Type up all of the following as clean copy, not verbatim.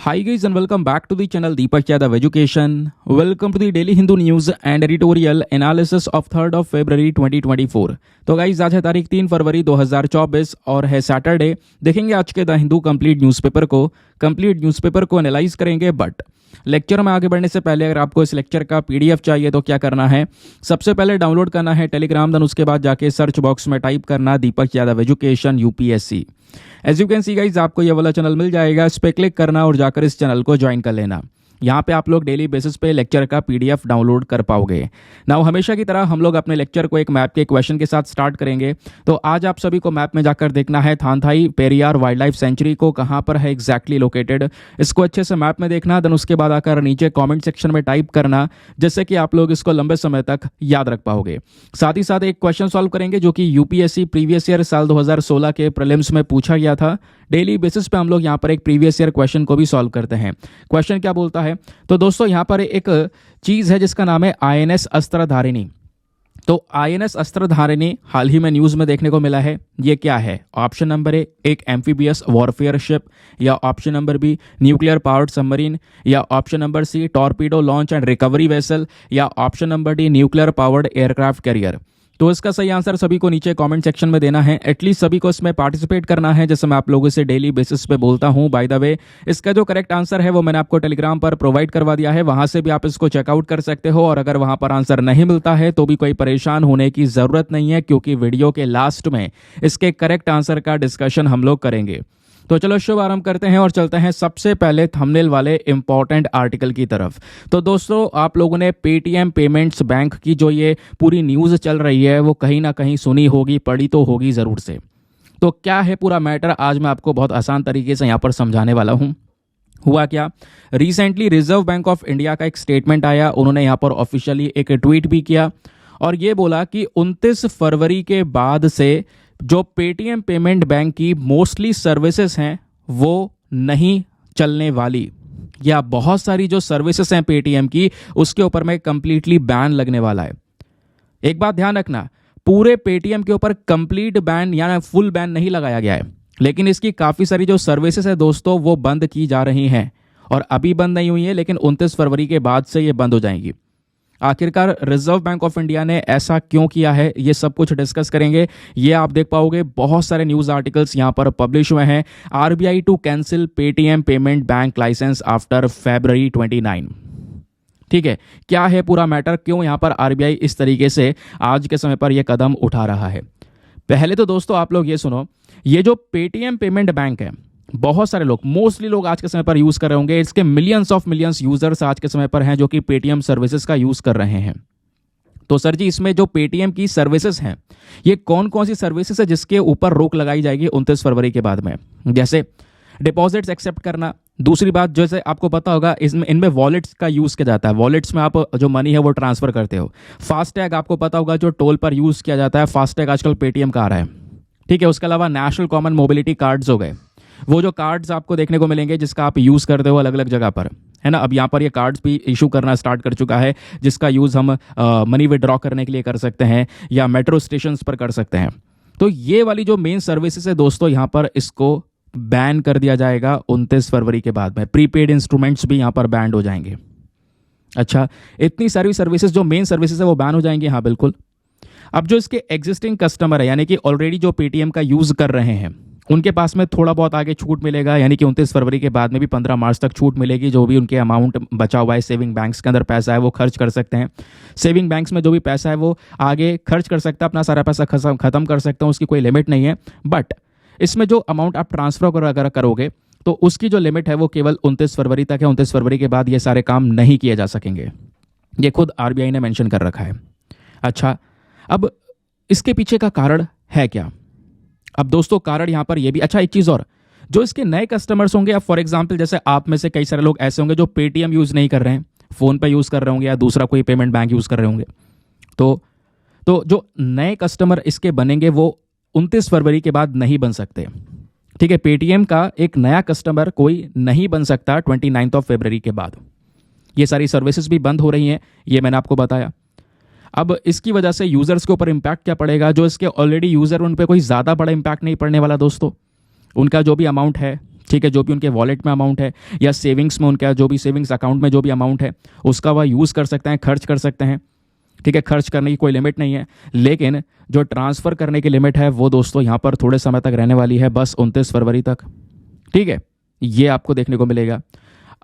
Hi guys and welcome back to the channel Deepak Yadav Education. Welcome to the Daily Hindu News and Editorial Analysis of 3rd of February 2024. तो guys आज है तारीख 3 फरवरी 2024 और है Saturday. देखेंगे आज के द हिंदू कंप्लीट न्यूज़पेपर को एनालाइज करेंगे। बट लेक्चर में आगे बढ़ने से पहले अगर आपको इस लेक्चर का पीडीएफ चाहिए तो क्या करना है, सबसे पहले डाउनलोड करना है टेलीग्राम, देन उसके बाद जाके सर्च बॉक्स में टाइप करना Deepak Yadav education UPSC. As you can see guys आपको ये वाला चैनल मिल जाएगा, इस पर क्लिक करना और जाकर इस चैनल को ज्वाइन कर लेना। यहाँ पे आप लोग डेली बेसिस पे लेक्चर का पीडीएफ डाउनलोड कर पाओगे। नाउ हमेशा की तरह हम लोग अपने लेक्चर को एक मैप के क्वेश्चन के साथ स्टार्ट करेंगे। तो आज आप सभी को मैप में जाकर देखना है थानथाई पेरियार वाइल्ड लाइफ सेंचुरी को कहाँ पर है एग्जैक्टली लोकेटेड, इसको अच्छे से मैप में देखना। देन उसके बाद आकर नीचे कॉमेंट सेक्शन में टाइप करना, जिससे कि आप लोग इसको लंबे समय तक याद रख पाओगे। साथ ही साथ एक क्वेश्चन सॉल्व करेंगे जो कि यूपीएससी प्रीवियस ईयर साल 2016 के प्रीलिम्स में पूछा गया था। डेली बेसिस पे हम लोग यहाँ पर एक प्रीवियस ईयर क्वेश्चन को भी सॉल्व करते हैं। क्वेश्चन क्या बोलता है, तो दोस्तों यहाँ पर एक चीज़ है जिसका नाम है आईएनएस अस्त्रधारिणी। तो आईएनएस अस्त्रधारिणी हाल ही में न्यूज़ में देखने को मिला है। ये क्या है? ऑप्शन नंबर ए एक एम्फीबियस वॉरफेयर शिप, या option number B nuclear powered submarine, या option number C torpedo launch and recovery vessel, या option number D nuclear powered aircraft carrier. तो इसका सही आंसर सभी को नीचे कमेंट सेक्शन में देना है। एटलीस्ट सभी को इसमें पार्टिसिपेट करना है, जैसे मैं आप लोगों से डेली बेसिस पे बोलता हूं। बाय द वे, इसका जो करेक्ट आंसर है वो मैंने आपको टेलीग्राम पर प्रोवाइड करवा दिया है, वहां से भी आप इसको चेकआउट कर सकते हो। और अगर वहां पर आंसर नहीं मिलता है तो भी कोई परेशान होने की जरूरत नहीं है, क्योंकि वीडियो के लास्ट में इसके करेक्ट आंसर का डिस्कशन हम लोग करेंगे। तो चलो शुभ आरंभ करते हैं और चलते हैं सबसे पहले थंबनेल वाले इंपॉर्टेंट आर्टिकल की तरफ। तो दोस्तों आप लोगों ने पेटीएम पेमेंट्स बैंक की जो ये पूरी न्यूज़ चल रही है वो कहीं ना कहीं सुनी होगी, पढ़ी तो होगी ज़रूर से। तो क्या है पूरा मैटर, आज मैं आपको बहुत आसान तरीके से यहाँ पर समझाने वाला हूँ। हुआ क्या, recently reserve bank of India का एक स्टेटमेंट आया, उन्होंने यहाँ पर ऑफिशियली एक ट्वीट भी किया और ये बोला कि 29 फरवरी के बाद से जो पेटीएम पेमेंट बैंक की मोस्टली सर्विसेज हैं वो नहीं चलने वाली, या बहुत सारी जो सर्विसेज हैं पेटीएम की उसके ऊपर में कंप्लीटली बैन लगने वाला है। एक बात ध्यान रखना, पूरे पेटीएम के ऊपर कंप्लीट बैन यानी फुल बैन नहीं लगाया गया है, लेकिन इसकी काफ़ी सारी जो सर्विसेज है दोस्तों वो बंद की जा रही हैं, और अभी बंद नहीं हुई है लेकिन 29 फरवरी के बाद से ये बंद हो जाएंगी। आखिरकार रिजर्व बैंक ऑफ इंडिया ने ऐसा क्यों किया है, ये सब कुछ डिस्कस करेंगे। ये आप देख पाओगे बहुत सारे न्यूज़ आर्टिकल्स यहाँ पर पब्लिश हुए हैं। RBI to cancel Paytm payment bank licence after February 29। ठीक है, क्या है पूरा मैटर, क्यों यहाँ पर आरबीआई इस तरीके से आज के समय पर यह कदम उठा रहा है। पहले तो दोस्तों आप लोग ये सुनो, ये जो पेटीएम पेमेंट बैंक है बहुत सारे लोग, मोस्टली लोग आज के समय पर यूज़ कर रहे होंगे। इसके मिलियंस यूज़र्स आज के समय पर हैं जो कि पेटीएम सर्विसेज का यूज़ कर रहे हैं। तो सर जी इसमें जो पेटीएम की सर्विसेज हैं ये कौन कौन सी सर्विसेज है जिसके ऊपर रोक लगाई जाएगी 29 फरवरी के बाद में? जैसे डिपॉजिट्स एक्सेप्ट करना। दूसरी बात, जैसे आपको पता होगा इनमें वॉलेट्स का यूज़ किया जाता है, वॉलेट्स में आप जो मनी है वो ट्रांसफ़र करते हो। फास्टैग आपको पता होगा जो टोल पर यूज़ किया जाता है, फास्टैग आजकल पेटीएम का आ रहा है। ठीक है, उसके अलावा नेशनल कॉमन मोबिलिटी कार्ड्स हो गए, वो जो कार्ड्स आपको देखने को मिलेंगे जिसका आप यूज़ करते हो अलग अलग जगह पर, है ना। अब यहाँ पर ये कार्ड्स भी इशू करना स्टार्ट कर चुका है, जिसका यूज़ हम मनी विड्रॉ करने के लिए कर सकते हैं या मेट्रो स्टेशंस पर कर सकते हैं। तो ये वाली जो मेन सर्विसेज है दोस्तों यहाँ पर इसको बैन कर दिया जाएगा 29 फरवरी के बाद में। प्रीपेड इंस्ट्रूमेंट्स भी यहाँ पर बैन हो जाएंगे। अच्छा, इतनी सारी सर्विसेज जो मेन सर्विसेज है वो बैन हो जाएंगी, हाँ बिल्कुल। अब जो इसके एग्जिस्टिंग कस्टमर है यानी कि ऑलरेडी जो पेटीएम का यूज़ कर रहे हैं उनके पास में थोड़ा बहुत आगे छूट मिलेगा, यानी कि 29 फरवरी के बाद में भी 15 मार्च तक छूट मिलेगी। जो भी उनके अमाउंट बचा हुआ है सेविंग बैंक्स के अंदर पैसा है वो खर्च कर सकते हैं। सेविंग बैंक्स में जो भी पैसा है वो आगे खर्च कर सकता है, अपना सारा पैसा खत्म कर सकते हैं, उसकी कोई लिमिट नहीं है। बट इसमें जो अमाउंट आप ट्रांसफर अगर करोगे तो उसकी जो लिमिट है वो केवल 29 फरवरी तक है। 29 फरवरी के बाद ये सारे काम नहीं किए जा सकेंगे, ये खुद आरबीआई ने मेंशन कर रखा है। अच्छा, अब इसके पीछे का कारण है क्या? अब दोस्तों कारण यहाँ पर ये भी, अच्छा एक चीज़ और, जो इसके नए कस्टमर्स होंगे, अब फॉर एग्जांपल जैसे आप में से कई सारे लोग ऐसे होंगे जो पेटीएम यूज़ नहीं कर रहे हैं, फ़ोन पे यूज़ कर रहे होंगे या दूसरा कोई पेमेंट बैंक यूज़ कर रहे होंगे। तो जो नए कस्टमर इसके बनेंगे वो 29 फरवरी के बाद नहीं बन सकते। ठीक है, पेटीएम का एक नया कस्टमर कोई नहीं बन सकता 29 फरवरी के बाद। ये सारी सर्विसेज भी बंद हो रही हैं, ये मैंने आपको बताया। अब इसकी वजह से यूज़र्स के ऊपर इम्पैक्ट क्या पड़ेगा? जो इसके ऑलरेडी यूज़र उन पर कोई ज़्यादा बड़ा इम्पैक्ट नहीं पड़ने वाला दोस्तों। उनका जो भी अमाउंट है ठीक है, जो भी उनके वॉलेट में अमाउंट है या सेविंग्स में उनका जो भी सेविंग्स अकाउंट में जो भी अमाउंट है उसका वह यूज़ कर सकते हैं, खर्च कर सकते हैं। ठीक है, खर्च करने की कोई लिमिट नहीं है, लेकिन जो ट्रांसफ़र करने की लिमिट है वो दोस्तों यहाँ पर थोड़े समय तक रहने वाली है, बस 29 फरवरी तक। ठीक है, ये आपको देखने को मिलेगा।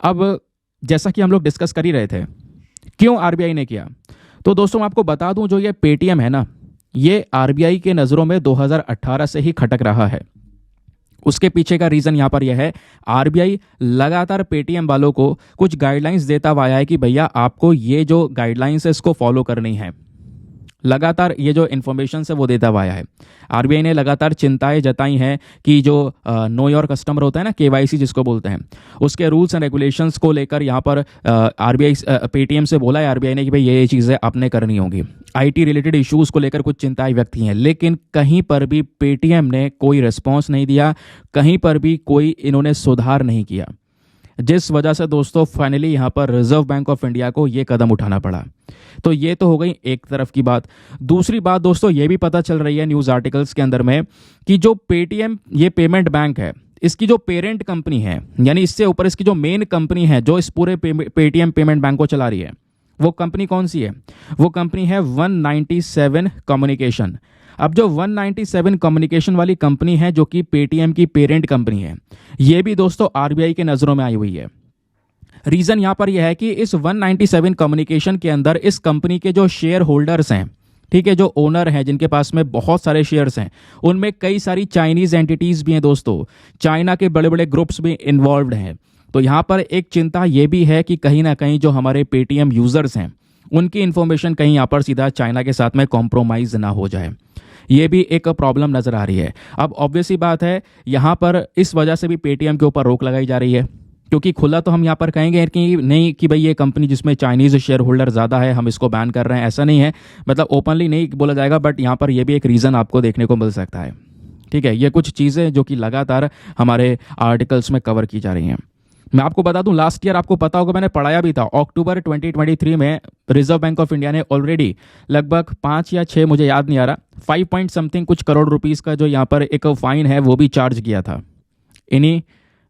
अब जैसा कि हम लोग डिस्कस कर ही रहे थे क्यों आरबीआई ने किया, तो दोस्तों मैं आपको बता दूं, जो ये पेटीएम है ना, ये आरबीआई के नज़रों में 2018 से ही खटक रहा है। उसके पीछे का रीज़न यहाँ पर यह है, आरबीआई लगातार पेटीएम वालों को कुछ गाइडलाइंस देता हुआ आया है कि भैया आपको ये जो गाइडलाइंस है इसको फॉलो करनी है। लगातार ये जो इन्फॉर्मेशन है वो देता हुआ आया है। आरबीआई ने लगातार चिंताएं जताई हैं कि जो नो योर कस्टमर होता है ना, केवाईसी जिसको बोलते हैं, उसके रूल्स एंड रेगुलेशंस को लेकर यहाँ पर आरबीआई पेटीएम से बोला है आरबीआई ने कि भाई ये चीज़ें आपने करनी होगी। आईटी रिलेटेड इश्यूज़ को लेकर कुछ चिंताएं व्यक्त की हैं, लेकिन कहीं पर भी पेटीएम ने कोई रिस्पॉन्स नहीं दिया, कहीं पर भी कोई इन्होंने सुधार नहीं किया, जिस वजह से दोस्तों फाइनली यहाँ पर रिजर्व बैंक ऑफ इंडिया को ये कदम उठाना पड़ा। तो ये तो हो गई एक तरफ की बात। दूसरी बात दोस्तों ये भी पता चल रही है न्यूज़ आर्टिकल्स के अंदर में कि जो पेटीएम ये पेमेंट बैंक है, इसकी जो पेरेंट कंपनी है, यानी इससे ऊपर इसकी जो मेन कंपनी है जो इस पूरे पेटीएम पेमेंट बैंक को चला रही है, वो कंपनी कौन सी है? वो कंपनी है 197 कम्युनिकेशन। अब जो 197 कम्युनिकेशन वाली कंपनी है जो कि पेटीएम की पेरेंट कंपनी है, ये भी दोस्तों आरबीआई के नज़रों में आई हुई है। रीज़न यहाँ पर यह है कि इस 197 कम्युनिकेशन के अंदर इस कंपनी के जो शेयर होल्डर्स हैं, ठीक है, जो ओनर हैं, जिनके पास में बहुत सारे शेयर्स हैं, उनमें कई सारी चाइनीज़ एंटिटीज़ भी हैं दोस्तों, चाइना के बड़े बड़े ग्रुप्स भी इन्वॉल्व हैं। तो यहाँ पर एक चिंता ये भी है कि कहीं ना कहीं जो हमारे पेटीएम यूज़र्स हैं उनकी इन्फॉर्मेशन कहीं यहाँ पर सीधा चाइना के साथ में कॉम्प्रोमाइज़ ना हो जाए, ये भी एक प्रॉब्लम नज़र आ रही है। अब ऑब्वियसली बात है, यहाँ पर इस वजह से भी पेटीएम के ऊपर रोक लगाई जा रही है, क्योंकि खुला तो हम यहाँ पर कहेंगे कि नहीं कि भाई ये कंपनी जिसमें चाइनीज़ शेयर होल्डर ज़्यादा है हम इसको बैन कर रहे हैं, ऐसा नहीं है, मतलब ओपनली नहीं बोला जाएगा, बट यहाँ पर ये भी एक रीज़न आपको देखने को मिल सकता है। ठीक है, ये कुछ चीज़ें जो कि लगातार हमारे आर्टिकल्स में कवर की जा रही हैं। मैं आपको बता दूं, लास्ट ईयर आपको पता होगा, मैंने पढ़ाया भी था, अक्टूबर 2023 में रिजर्व बैंक ऑफ इंडिया ने ऑलरेडी लगभग 5 या 6, मुझे याद नहीं आ रहा, 5 पॉइंट समथिंग कुछ करोड़ रुपीस का जो यहाँ पर एक फाइन है वो भी चार्ज किया था इन्हीं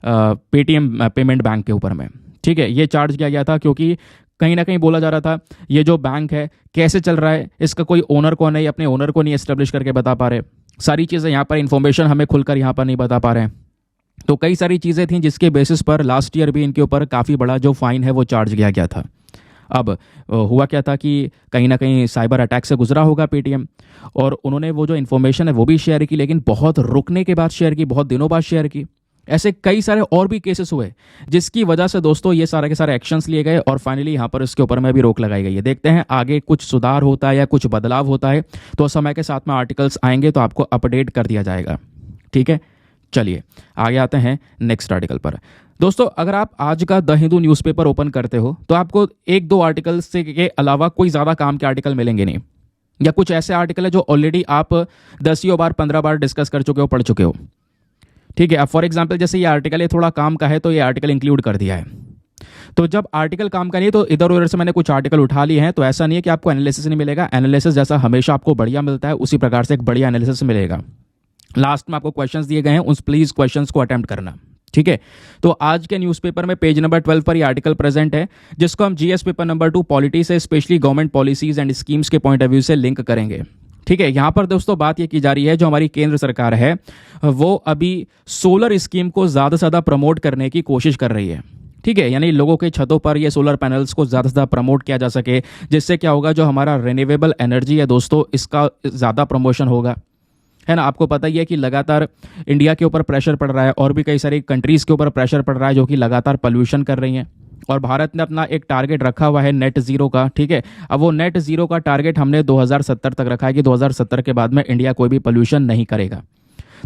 पेटीएम पेमेंट बैंक के ऊपर में। ठीक है, ये चार्ज किया गया था क्योंकि कहीं ना कहीं बोला जा रहा था ये जो बैंक है कैसे चल रहा है, इसका कोई ओनर कौन है, अपने ओनर को नहीं एस्टेब्लिश करके बता पा रहे, सारी चीज़ें यहाँ पर इन्फॉर्मेशन हमें खुलकर यहाँ पर नहीं बता पा रहे हैं। तो कई सारी चीज़ें थीं जिसके बेसिस पर लास्ट ईयर भी इनके ऊपर काफ़ी बड़ा जो फाइन है वो चार्ज किया गया था। अब हुआ क्या था कि कहीं ना कहीं साइबर अटैक से गुजरा होगा पेटीएम, और उन्होंने वो जो इन्फॉर्मेशन है वो भी शेयर की, लेकिन बहुत रुकने के बाद शेयर की, बहुत दिनों बाद शेयर की। ऐसे कई सारे और भी केसेस हुए जिसकी वजह से दोस्तों ये सारे के सारे एक्शंस लिए गए और फाइनली यहाँ पर इसके ऊपर में भी रोक लगाई गई है। देखते हैं आगे कुछ सुधार होता है या कुछ बदलाव होता है तो समय के साथ में आर्टिकल्स आएंगे तो आपको अपडेट कर दिया जाएगा। ठीक है, चलिए आगे आते हैं नेक्स्ट आर्टिकल पर। दोस्तों अगर आप आज का द हिंदू न्यूज़पेपर ओपन करते हो तो आपको 1-2 आर्टिकल से के अलावा कोई ज़्यादा काम के आर्टिकल मिलेंगे नहीं, या कुछ ऐसे आर्टिकल है जो ऑलरेडी आप 10 बार 15 बार डिस्कस कर चुके हो, पढ़ चुके हो। ठीक है, अब फॉर एग्जाम्पल जैसे ये आर्टिकल है थोड़ा काम का है तो ये आर्टिकल इंक्लूड कर दिया है। तो जब आर्टिकल काम का नहीं है तो इधर उधर से मैंने कुछ आर्टिकल उठा लिए हैं, तो ऐसा नहीं है कि आपको एनालिसिस नहीं मिलेगा। एनालिसिस जैसा हमेशा आपको बढ़िया मिलता है उसी प्रकार से एक बढ़िया एनालिसिस मिलेगा। लास्ट में आपको क्वेश्चंस दिए गए हैं, उस प्लीज क्वेश्चंस को अटेम्प्ट करना। ठीक है, तो आज के न्यूज़पेपर में पेज नंबर 12 पर ये आर्टिकल प्रेजेंट है जिसको हम जीएस पेपर नंबर 2 पॉलिटी से specially government policies and schemes के पॉइंट ऑफ व्यू से लिंक करेंगे। ठीक है, यहाँ पर दोस्तों बात ये की जा रही है जो हमारी केंद्र सरकार है वो अभी सोलर स्कीम को ज़्यादा से ज़्यादा प्रमोट करने की कोशिश कर रही है। ठीक है, यानी लोगों के छतों पर ये सोलर पैनल्स को ज़्यादा से ज़्यादा प्रमोट किया जा सके, जिससे क्या होगा जो हमारा रिन्यूएबल एनर्जी है दोस्तों इसका ज़्यादा प्रमोशन होगा, है ना। आपको पता ही है कि लगातार इंडिया के ऊपर प्रेशर पड़ रहा है और भी कई सारी कंट्रीज़ के ऊपर प्रेशर पड़ रहा है जो कि लगातार पोल्यूशन कर रही हैं, और भारत ने अपना एक टारगेट रखा हुआ है नेट ज़ीरो का। ठीक है, अब वो नेट ज़ीरो का टारगेट हमने 2070 तक रखा है कि 2070 के बाद में इंडिया कोई भी पोल्यूशन नहीं करेगा।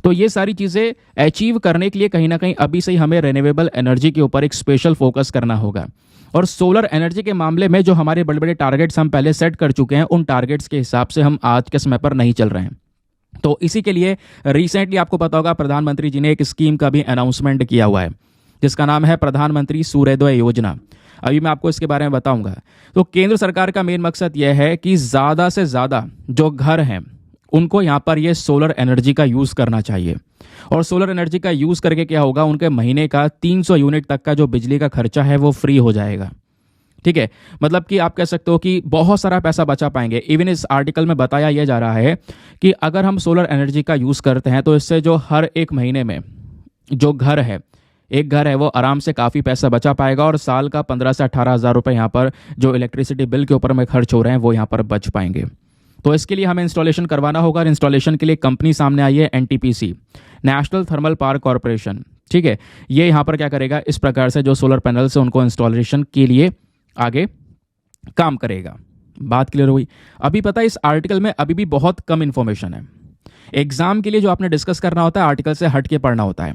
तो ये सारी चीज़ें अचीव करने के लिए कहीं ना कहीं अभी से ही हमें रिन्यूएबल एनर्जी के ऊपर एक स्पेशल फोकस करना होगा, और सोलर एनर्जी के मामले में जो हमारे बड़े बड़े टारगेट्स हम पहले सेट कर चुके हैं उन टारगेट्स के हिसाब से हम आज के समय पर नहीं चल रहे हैं। तो इसी के लिए रिसेंटली आपको पता होगा प्रधानमंत्री जी ने एक स्कीम का भी अनाउंसमेंट किया हुआ है जिसका नाम है प्रधानमंत्री सूर्योदय योजना। अभी मैं आपको इसके बारे में बताऊंगा। तो केंद्र सरकार का मेन मकसद यह है कि ज़्यादा से ज़्यादा जो घर हैं उनको यहाँ पर ये सोलर एनर्जी का यूज़ करना चाहिए। और सोलर एनर्जी का यूज़ करके क्या होगा, उनके महीने का 300 यूनिट तक का जो बिजली का खर्चा है वो फ्री हो जाएगा। ठीक है, मतलब कि आप कह सकते हो कि बहुत सारा पैसा बचा पाएंगे। इवन इस आर्टिकल में बताया यह जा रहा है कि अगर हम सोलर एनर्जी का यूज़ करते हैं तो इससे जो हर एक महीने में जो घर है, एक घर है, वो आराम से काफ़ी पैसा बचा पाएगा और साल का 15 से 18 हज़ार रुपये यहाँ पर जो इलेक्ट्रिसिटी बिल के ऊपर में खर्च हो रहे हैं वो यहाँ पर बच पाएंगे। तो इसके लिए हमें इंस्टॉलेशन करवाना होगा और इंस्टॉलेशन के लिए कंपनी सामने आई है NTPC, national thermal power corporation. ठीक है, ये यहाँ पर क्या करेगा, इस प्रकार से जो सोलर पैनल से उनको इंस्टॉलेशन के लिए आगे काम करेगा। बात क्लियर हुई। अभी पता है इस आर्टिकल में अभी भी बहुत कम इंफॉर्मेशन है। एग्जाम के लिए जो आपने डिस्कस करना होता है आर्टिकल से हट के पढ़ना होता है।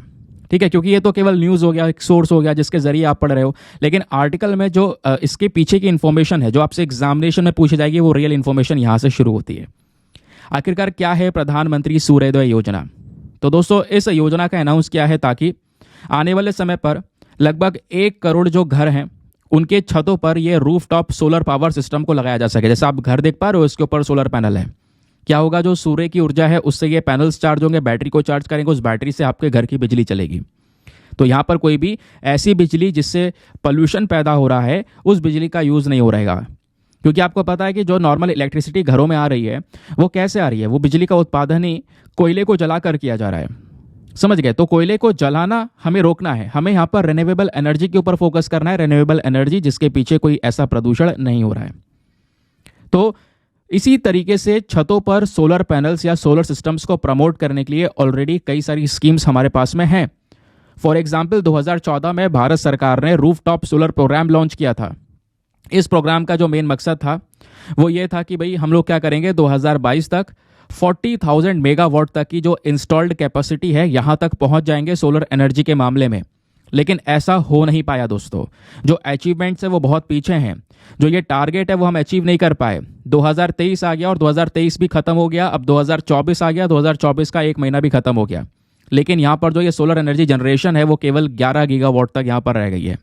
ठीक है, क्योंकि ये तो केवल न्यूज़ हो गया, एक सोर्स हो गया जिसके जरिए आप पढ़ रहे हो, लेकिन आर्टिकल में जो इसके पीछे की इन्फॉर्मेशन है जो आपसे एग्जामिनेशन में पूछी जाएगी वो रियल इन्फॉर्मेशन यहाँ से शुरू होती है। आखिरकार क्या है प्रधानमंत्री सूर्योदय योजना? तो दोस्तों इस योजना का अनाउंस किया है ताकि आने वाले समय पर लगभग 1 करोड़ जो घर हैं उनके छतों पर ये रूफटॉप सोलर पावर सिस्टम को लगाया जा सके। जैसे आप घर देख पा रहे हो, इसके ऊपर सोलर पैनल है। क्या होगा, जो सूर्य की ऊर्जा है उससे ये पैनल्स चार्ज होंगे, बैटरी को चार्ज करेंगे, उस बैटरी से आपके घर की बिजली चलेगी। तो यहाँ पर कोई भी ऐसी बिजली जिससे पोल्यूशन पैदा हो रहा है उस बिजली का यूज़ नहीं हो रहेगा। क्योंकि आपको पता है कि जो नॉर्मल इलेक्ट्रिसिटी घरों में आ रही है वो कैसे आ रही है, वो बिजली का उत्पादन ही कोयले को जलाकर किया जा रहा है। समझ गए? तो कोयले को जलाना हमें रोकना है, हमें यहाँ पर रिन्यूएबल एनर्जी के ऊपर फोकस करना है, रिन्यूएबल एनर्जी जिसके पीछे कोई ऐसा प्रदूषण नहीं हो रहा है। तो इसी तरीके से छतों पर सोलर पैनल्स या सोलर सिस्टम्स को प्रमोट करने के लिए ऑलरेडी कई सारी स्कीम्स हमारे पास में हैं। फॉर एग्जाम्पल 2014 में भारत सरकार ने रूफटॉप सोलर प्रोग्राम लॉन्च किया था। इस प्रोग्राम का जो मेन मकसद था वो ये था कि भाई हम लोग क्या करेंगे, 2022 तक 40,000 मेगावाट तक की जो इंस्टॉल्ड कैपेसिटी है यहाँ तक पहुँच जाएंगे सोलर एनर्जी के मामले में। लेकिन ऐसा हो नहीं पाया दोस्तों। जो अचीवमेंट्स है वो बहुत पीछे हैं, जो ये टारगेट है वो हम अचीव नहीं कर पाए। 2023 आ गया और 2023 भी खत्म हो गया, अब 2024 आ गया, 2024 का एक महीना भी खत्म हो गया। लेकिन यहाँ पर जो ये सोलर एनर्जी जनरेशन है वो केवल 11 गीगावाट तक यहाँ पर रह गई है।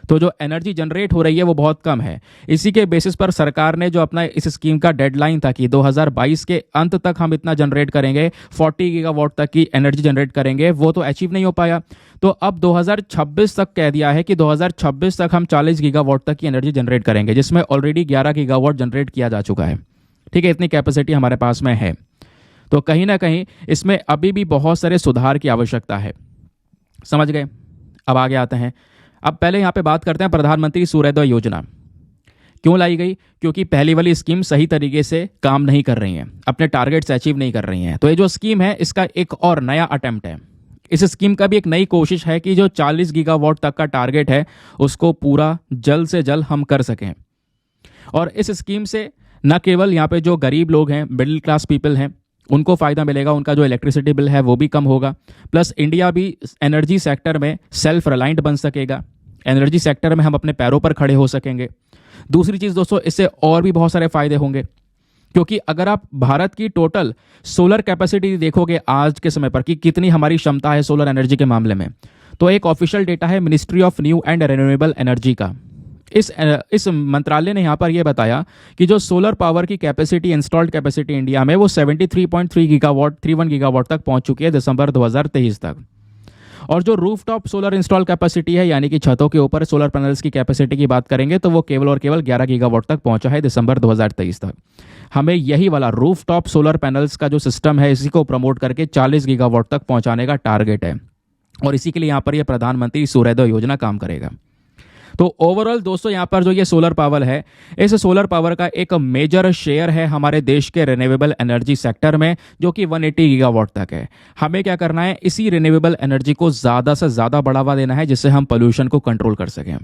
तो जो एनर्जी जनरेट हो रही है वो बहुत कम है। इसी के बेसिस पर सरकार ने जो अपना इस स्कीम का डेडलाइन था कि 2022 के अंत तक हम इतना जनरेट करेंगे, 40 गीगावाट तक की एनर्जी जनरेट करेंगे, वो तो अचीव नहीं हो पाया। तो अब 2026 तक कह दिया है कि 2026 तक हम 40 गीगावाट तक की एनर्जी जनरेट करेंगे, जिसमें ऑलरेडी 11 गीगावाट जनरेट किया जा चुका है। ठीक है, इतनी कैपेसिटी हमारे पास में है। तो कहीं ना कहीं इसमें अभी भी बहुत सारे सुधार की आवश्यकता है। समझ गए? अब आगे आते हैं। अब पहले यहाँ पे बात करते हैं प्रधानमंत्री सूर्योदय योजना क्यों लाई गई। क्योंकि पहली वाली स्कीम सही तरीके से काम नहीं कर रही हैं, अपने टारगेट्स अचीव नहीं कर रही हैं। तो ये जो स्कीम है इसका एक और नया अटेम्प्ट है। इस स्कीम का भी एक नई कोशिश है कि जो 40 गीगावाट तक का टारगेट है उसको पूरा जल्द से जल्द हम कर सकें। और इस स्कीम से न केवल यहाँ पे जो गरीब लोग हैं, मिडिल क्लास पीपल हैं, उनको फ़ायदा मिलेगा, उनका जो इलेक्ट्रिसिटी बिल है वो भी कम होगा, प्लस इंडिया भी एनर्जी सेक्टर में सेल्फ रिलायंट बन सकेगा। एनर्जी सेक्टर में हम अपने पैरों पर खड़े हो सकेंगे। दूसरी चीज़ दोस्तों, इससे और भी बहुत सारे फ़ायदे होंगे। क्योंकि अगर आप भारत की टोटल सोलर कैपेसिटी देखोगे आज के समय पर कि कितनी हमारी क्षमता है सोलर एनर्जी के मामले में, तो एक ऑफिशियल डेटा है ministry of new and renewable energy का। इस मंत्रालय ने यहाँ पर यह बताया कि जो सोलर पावर की कैपेसिटी, इंस्टॉल्ड कैपेसिटी इंडिया में वो 73.3 गीगावाट 31 गीगावाट तक पहुंच चुकी है दिसंबर 2023 तक। और जो रूफटॉप सोलर इंस्टॉल कैपेसिटी है, यानी कि छतों के ऊपर सोलर पैनल्स की कैपेसिटी की बात करेंगे, तो वो केवल और केवल 11 गीगावाट तक पहुंचा है दिसंबर 2023 तक। हमें यही वाला रूफटॉप सोलर पैनल्स का जो सिस्टम है इसी को प्रमोट करके 40 गीगावाट तक पहुंचाने का टारगेट है। और इसी के लिए यहाँ पर यह प्रधानमंत्री सूर्योदय योजना काम करेगा। तो ओवरऑल दोस्तों यहाँ पर जो ये सोलर पावर है, इस सोलर पावर का एक मेजर शेयर है हमारे देश के रिन्यूएबल एनर्जी सेक्टर में, जो कि 180 गीगावाट तक है। हमें क्या करना है, इसी रिन्यूएबल एनर्जी को ज़्यादा से ज़्यादा बढ़ावा देना है जिससे हम पोल्यूशन को कंट्रोल कर सकें।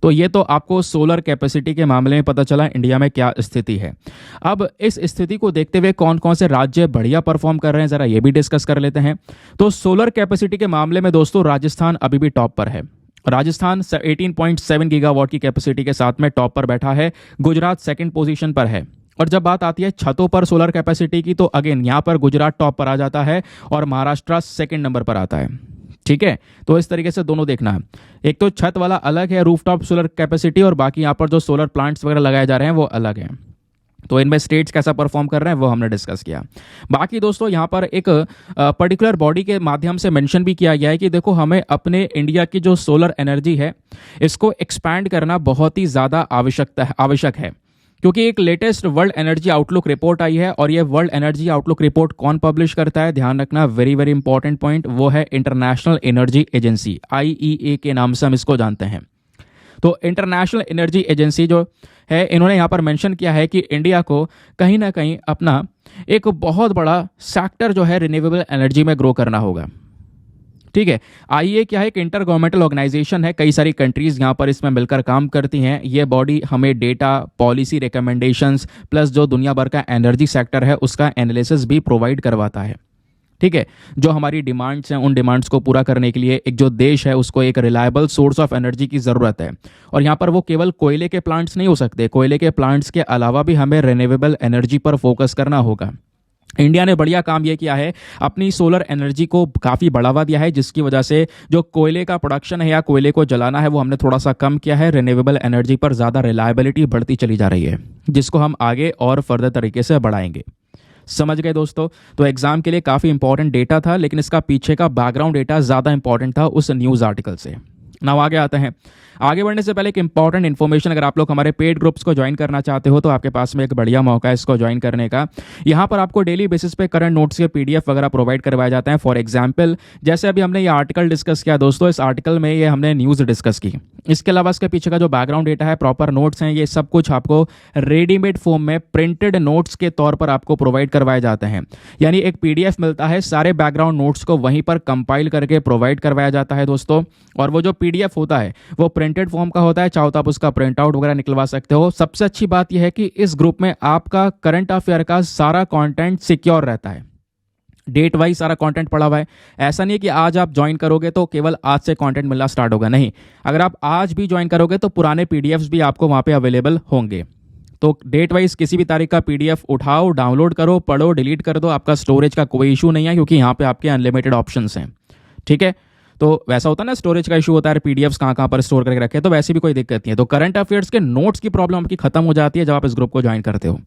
तो ये तो आपको सोलर कैपेसिटी के मामले में पता चला इंडिया में क्या स्थिति है। अब इस स्थिति को देखते हुए कौन कौन से राज्य बढ़िया परफॉर्म कर रहे हैं ज़रा ये भी डिस्कस कर लेते हैं। तो सोलर कैपेसिटी के मामले में दोस्तों राजस्थान अभी भी टॉप पर है। राजस्थान 18.7 गीगावाट की कैपेसिटी के साथ में टॉप पर बैठा है। गुजरात सेकंड पोजीशन पर है। और जब बात आती है छतों पर सोलर कैपेसिटी की, तो अगेन यहाँ पर गुजरात टॉप पर आ जाता है और महाराष्ट्र सेकंड नंबर पर आता है। ठीक है, तो इस तरीके से दोनों देखना है। एक तो छत वाला अलग है रूफटॉप सोलर कैपेसिटी, और बाकी यहाँ पर जो सोलर प्लांट्स वगैरह लगाए जा रहे हैं वो अलग हैं। तो इनमें स्टेट्स कैसा परफॉर्म कर रहे हैं वो हमने डिस्कस किया। बाकी दोस्तों यहाँ पर एक पर्टिकुलर बॉडी के माध्यम से मेंशन भी किया गया है कि देखो हमें अपने इंडिया की जो सोलर एनर्जी है इसको एक्सपैंड करना बहुत ही ज़्यादा आवश्यक है, क्योंकि एक latest world energy outlook report आई है। और ये वर्ल्ड एनर्जी आउटलुक रिपोर्ट कौन पब्लिश करता है, ध्यान रखना, वेरी वेरी इंपॉर्टेंट पॉइंट, वो है इंटरनेशनल एनर्जी एजेंसी, IEA के नाम से हम इसको जानते हैं। तो इंटरनेशनल एनर्जी एजेंसी जो है, इन्होंने यहाँ पर मेंशन किया है कि इंडिया को कहीं ना कहीं अपना एक बहुत बड़ा सेक्टर जो है रिन्यूएबल एनर्जी में ग्रो करना होगा। ठीक है, IEA क्या है, एक इंटर गवर्नमेंटल ऑर्गेनाइजेशन है, कई सारी कंट्रीज यहाँ पर इसमें मिलकर काम करती हैं। ये बॉडी हमें डेटा, पॉलिसी रिकमेंडेशंस प्लस जो दुनिया भर का एनर्जी सेक्टर है उसका एनालिसिस भी प्रोवाइड करवाता है। ठीक है, जो हमारी डिमांड्स हैं उन डिमांड्स को पूरा करने के लिए एक जो देश है उसको एक रिलायबल सोर्स ऑफ एनर्जी की ज़रूरत है। और यहाँ पर वो केवल कोयले के प्लांट्स नहीं हो सकते, कोयले के प्लांट्स के अलावा भी हमें रिन्यूएबल एनर्जी पर फोकस करना होगा। इंडिया ने बढ़िया काम ये किया है, अपनी सोलर एनर्जी को काफ़ी बढ़ावा दिया है, जिसकी वजह से जो कोयले का प्रोडक्शन है या कोयले को जलाना है वो हमने थोड़ा सा कम किया है। रिन्यूएबल एनर्जी पर ज़्यादा रिलायबिलिटी बढ़ती चली जा रही है, जिसको हम आगे और फर्दर तरीके से बढ़ाएंगे। समझ गए दोस्तों? तो एग्जाम के लिए काफ़ी इंपॉर्टेंट डेटा था, लेकिन इसका पीछे का बैकग्राउंड डेटा ज़्यादा इंपॉर्टेंट था उस न्यूज़ आर्टिकल से। नाउ आगे आते हैं। आगे बढ़ने से पहले एक इंपॉर्टेंट इन्फॉर्मेशन, अगर आप लोग हमारे पेड ग्रुप्स को ज्वाइन करना चाहते हो तो आपके पास में एक बढ़िया मौका है इसको ज्वाइन करने का। यहाँ पर आपको डेली बेसिस पे करंट नोट्स के PDF वगैरह प्रोवाइड करवाए जाते हैं। फॉर एग्जाम्पल, जैसे अभी हमने ये आर्टिकल डिस्कस किया दोस्तों, इस आर्टिकल में ये हमने न्यूज़ डिस्कस की, इसके अलावा इसके पीछे का जो बैकग्राउंड डेटा है, प्रॉपर नोट्स हैं, ये सब कुछ आपको रेडीमेड फॉर्म में प्रिंटेड नोट्स के तौर पर आपको प्रोवाइड करवाए जाते हैं। यानी एक PDF मिलता है, सारे बैकग्राउंड नोट्स को वहीं पर कंपाइल करके प्रोवाइड करवाया जाता है दोस्तों। और वो जो PDF होता है वो प्रिंटेड फॉर्म का होता है, चाहो तो आप उसका प्रिंट आउट वगैरह निकलवा सकते हो। सबसे अच्छी बात यह है कि इस ग्रुप में आपका करंट अफेयर का सारा कंटेंट सिक्योर रहता है, डेट वाइज सारा कंटेंट पड़ा हुआ है। ऐसा नहीं है कि आज आप ज्वाइन करोगे तो केवल आज से कंटेंट मिलना स्टार्ट होगा, नहीं, अगर आप आज भी ज्वाइन करोगे तो पुराने PDFs भी आपको वहाँ पे अवेलेबल होंगे। तो डेट वाइज किसी भी तारीख का PDF उठाओ, डाउनलोड करो, पढ़ो, डिलीट कर दो, आपका स्टोरेज का कोई इशू नहीं है, क्योंकि यहाँ पे आपके अनलिमिटेड ऑप्शंस हैं। ठीक है, तो वैसा होता है ना, स्टोरेज का इशू होता है, PDFs कहाँ पर स्टोर करके रखे, तो वैसे भी कोई दिक्कत नहीं है। तो करंट अफेयर्स के नोट्स की प्रॉब्लम आपकी खत्म हो जाती है जब आप इस ग्रुप को ज्वाइन करते हो।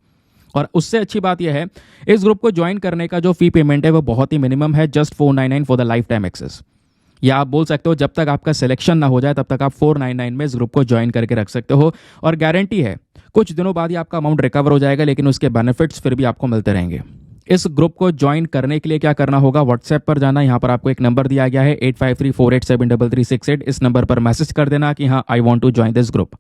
और उससे अच्छी बात यह है, इस ग्रुप को ज्वाइन करने का जो फी पेमेंट है वो बहुत ही मिनिमम है, just 499 for the life time access. या आप बोल सकते हो जब तक आपका सिलेक्शन ना हो जाए तब तक आप 499 में इस ग्रुप को ज्वाइन करके रख सकते हो। और गारंटी है कुछ दिनों बाद ही आपका अमाउंट रिकवर हो जाएगा, लेकिन उसके बेनिफिट्स फिर भी आपको मिलते रहेंगे। इस ग्रुप को ज्वाइन करने के लिए क्या करना होगा, व्हाट्सएप पर जाना, यहाँ पर आपको एक नंबर दिया गया है 8534873368। इस नंबर पर मैसेज कर देना कि हाँ I want to join this group.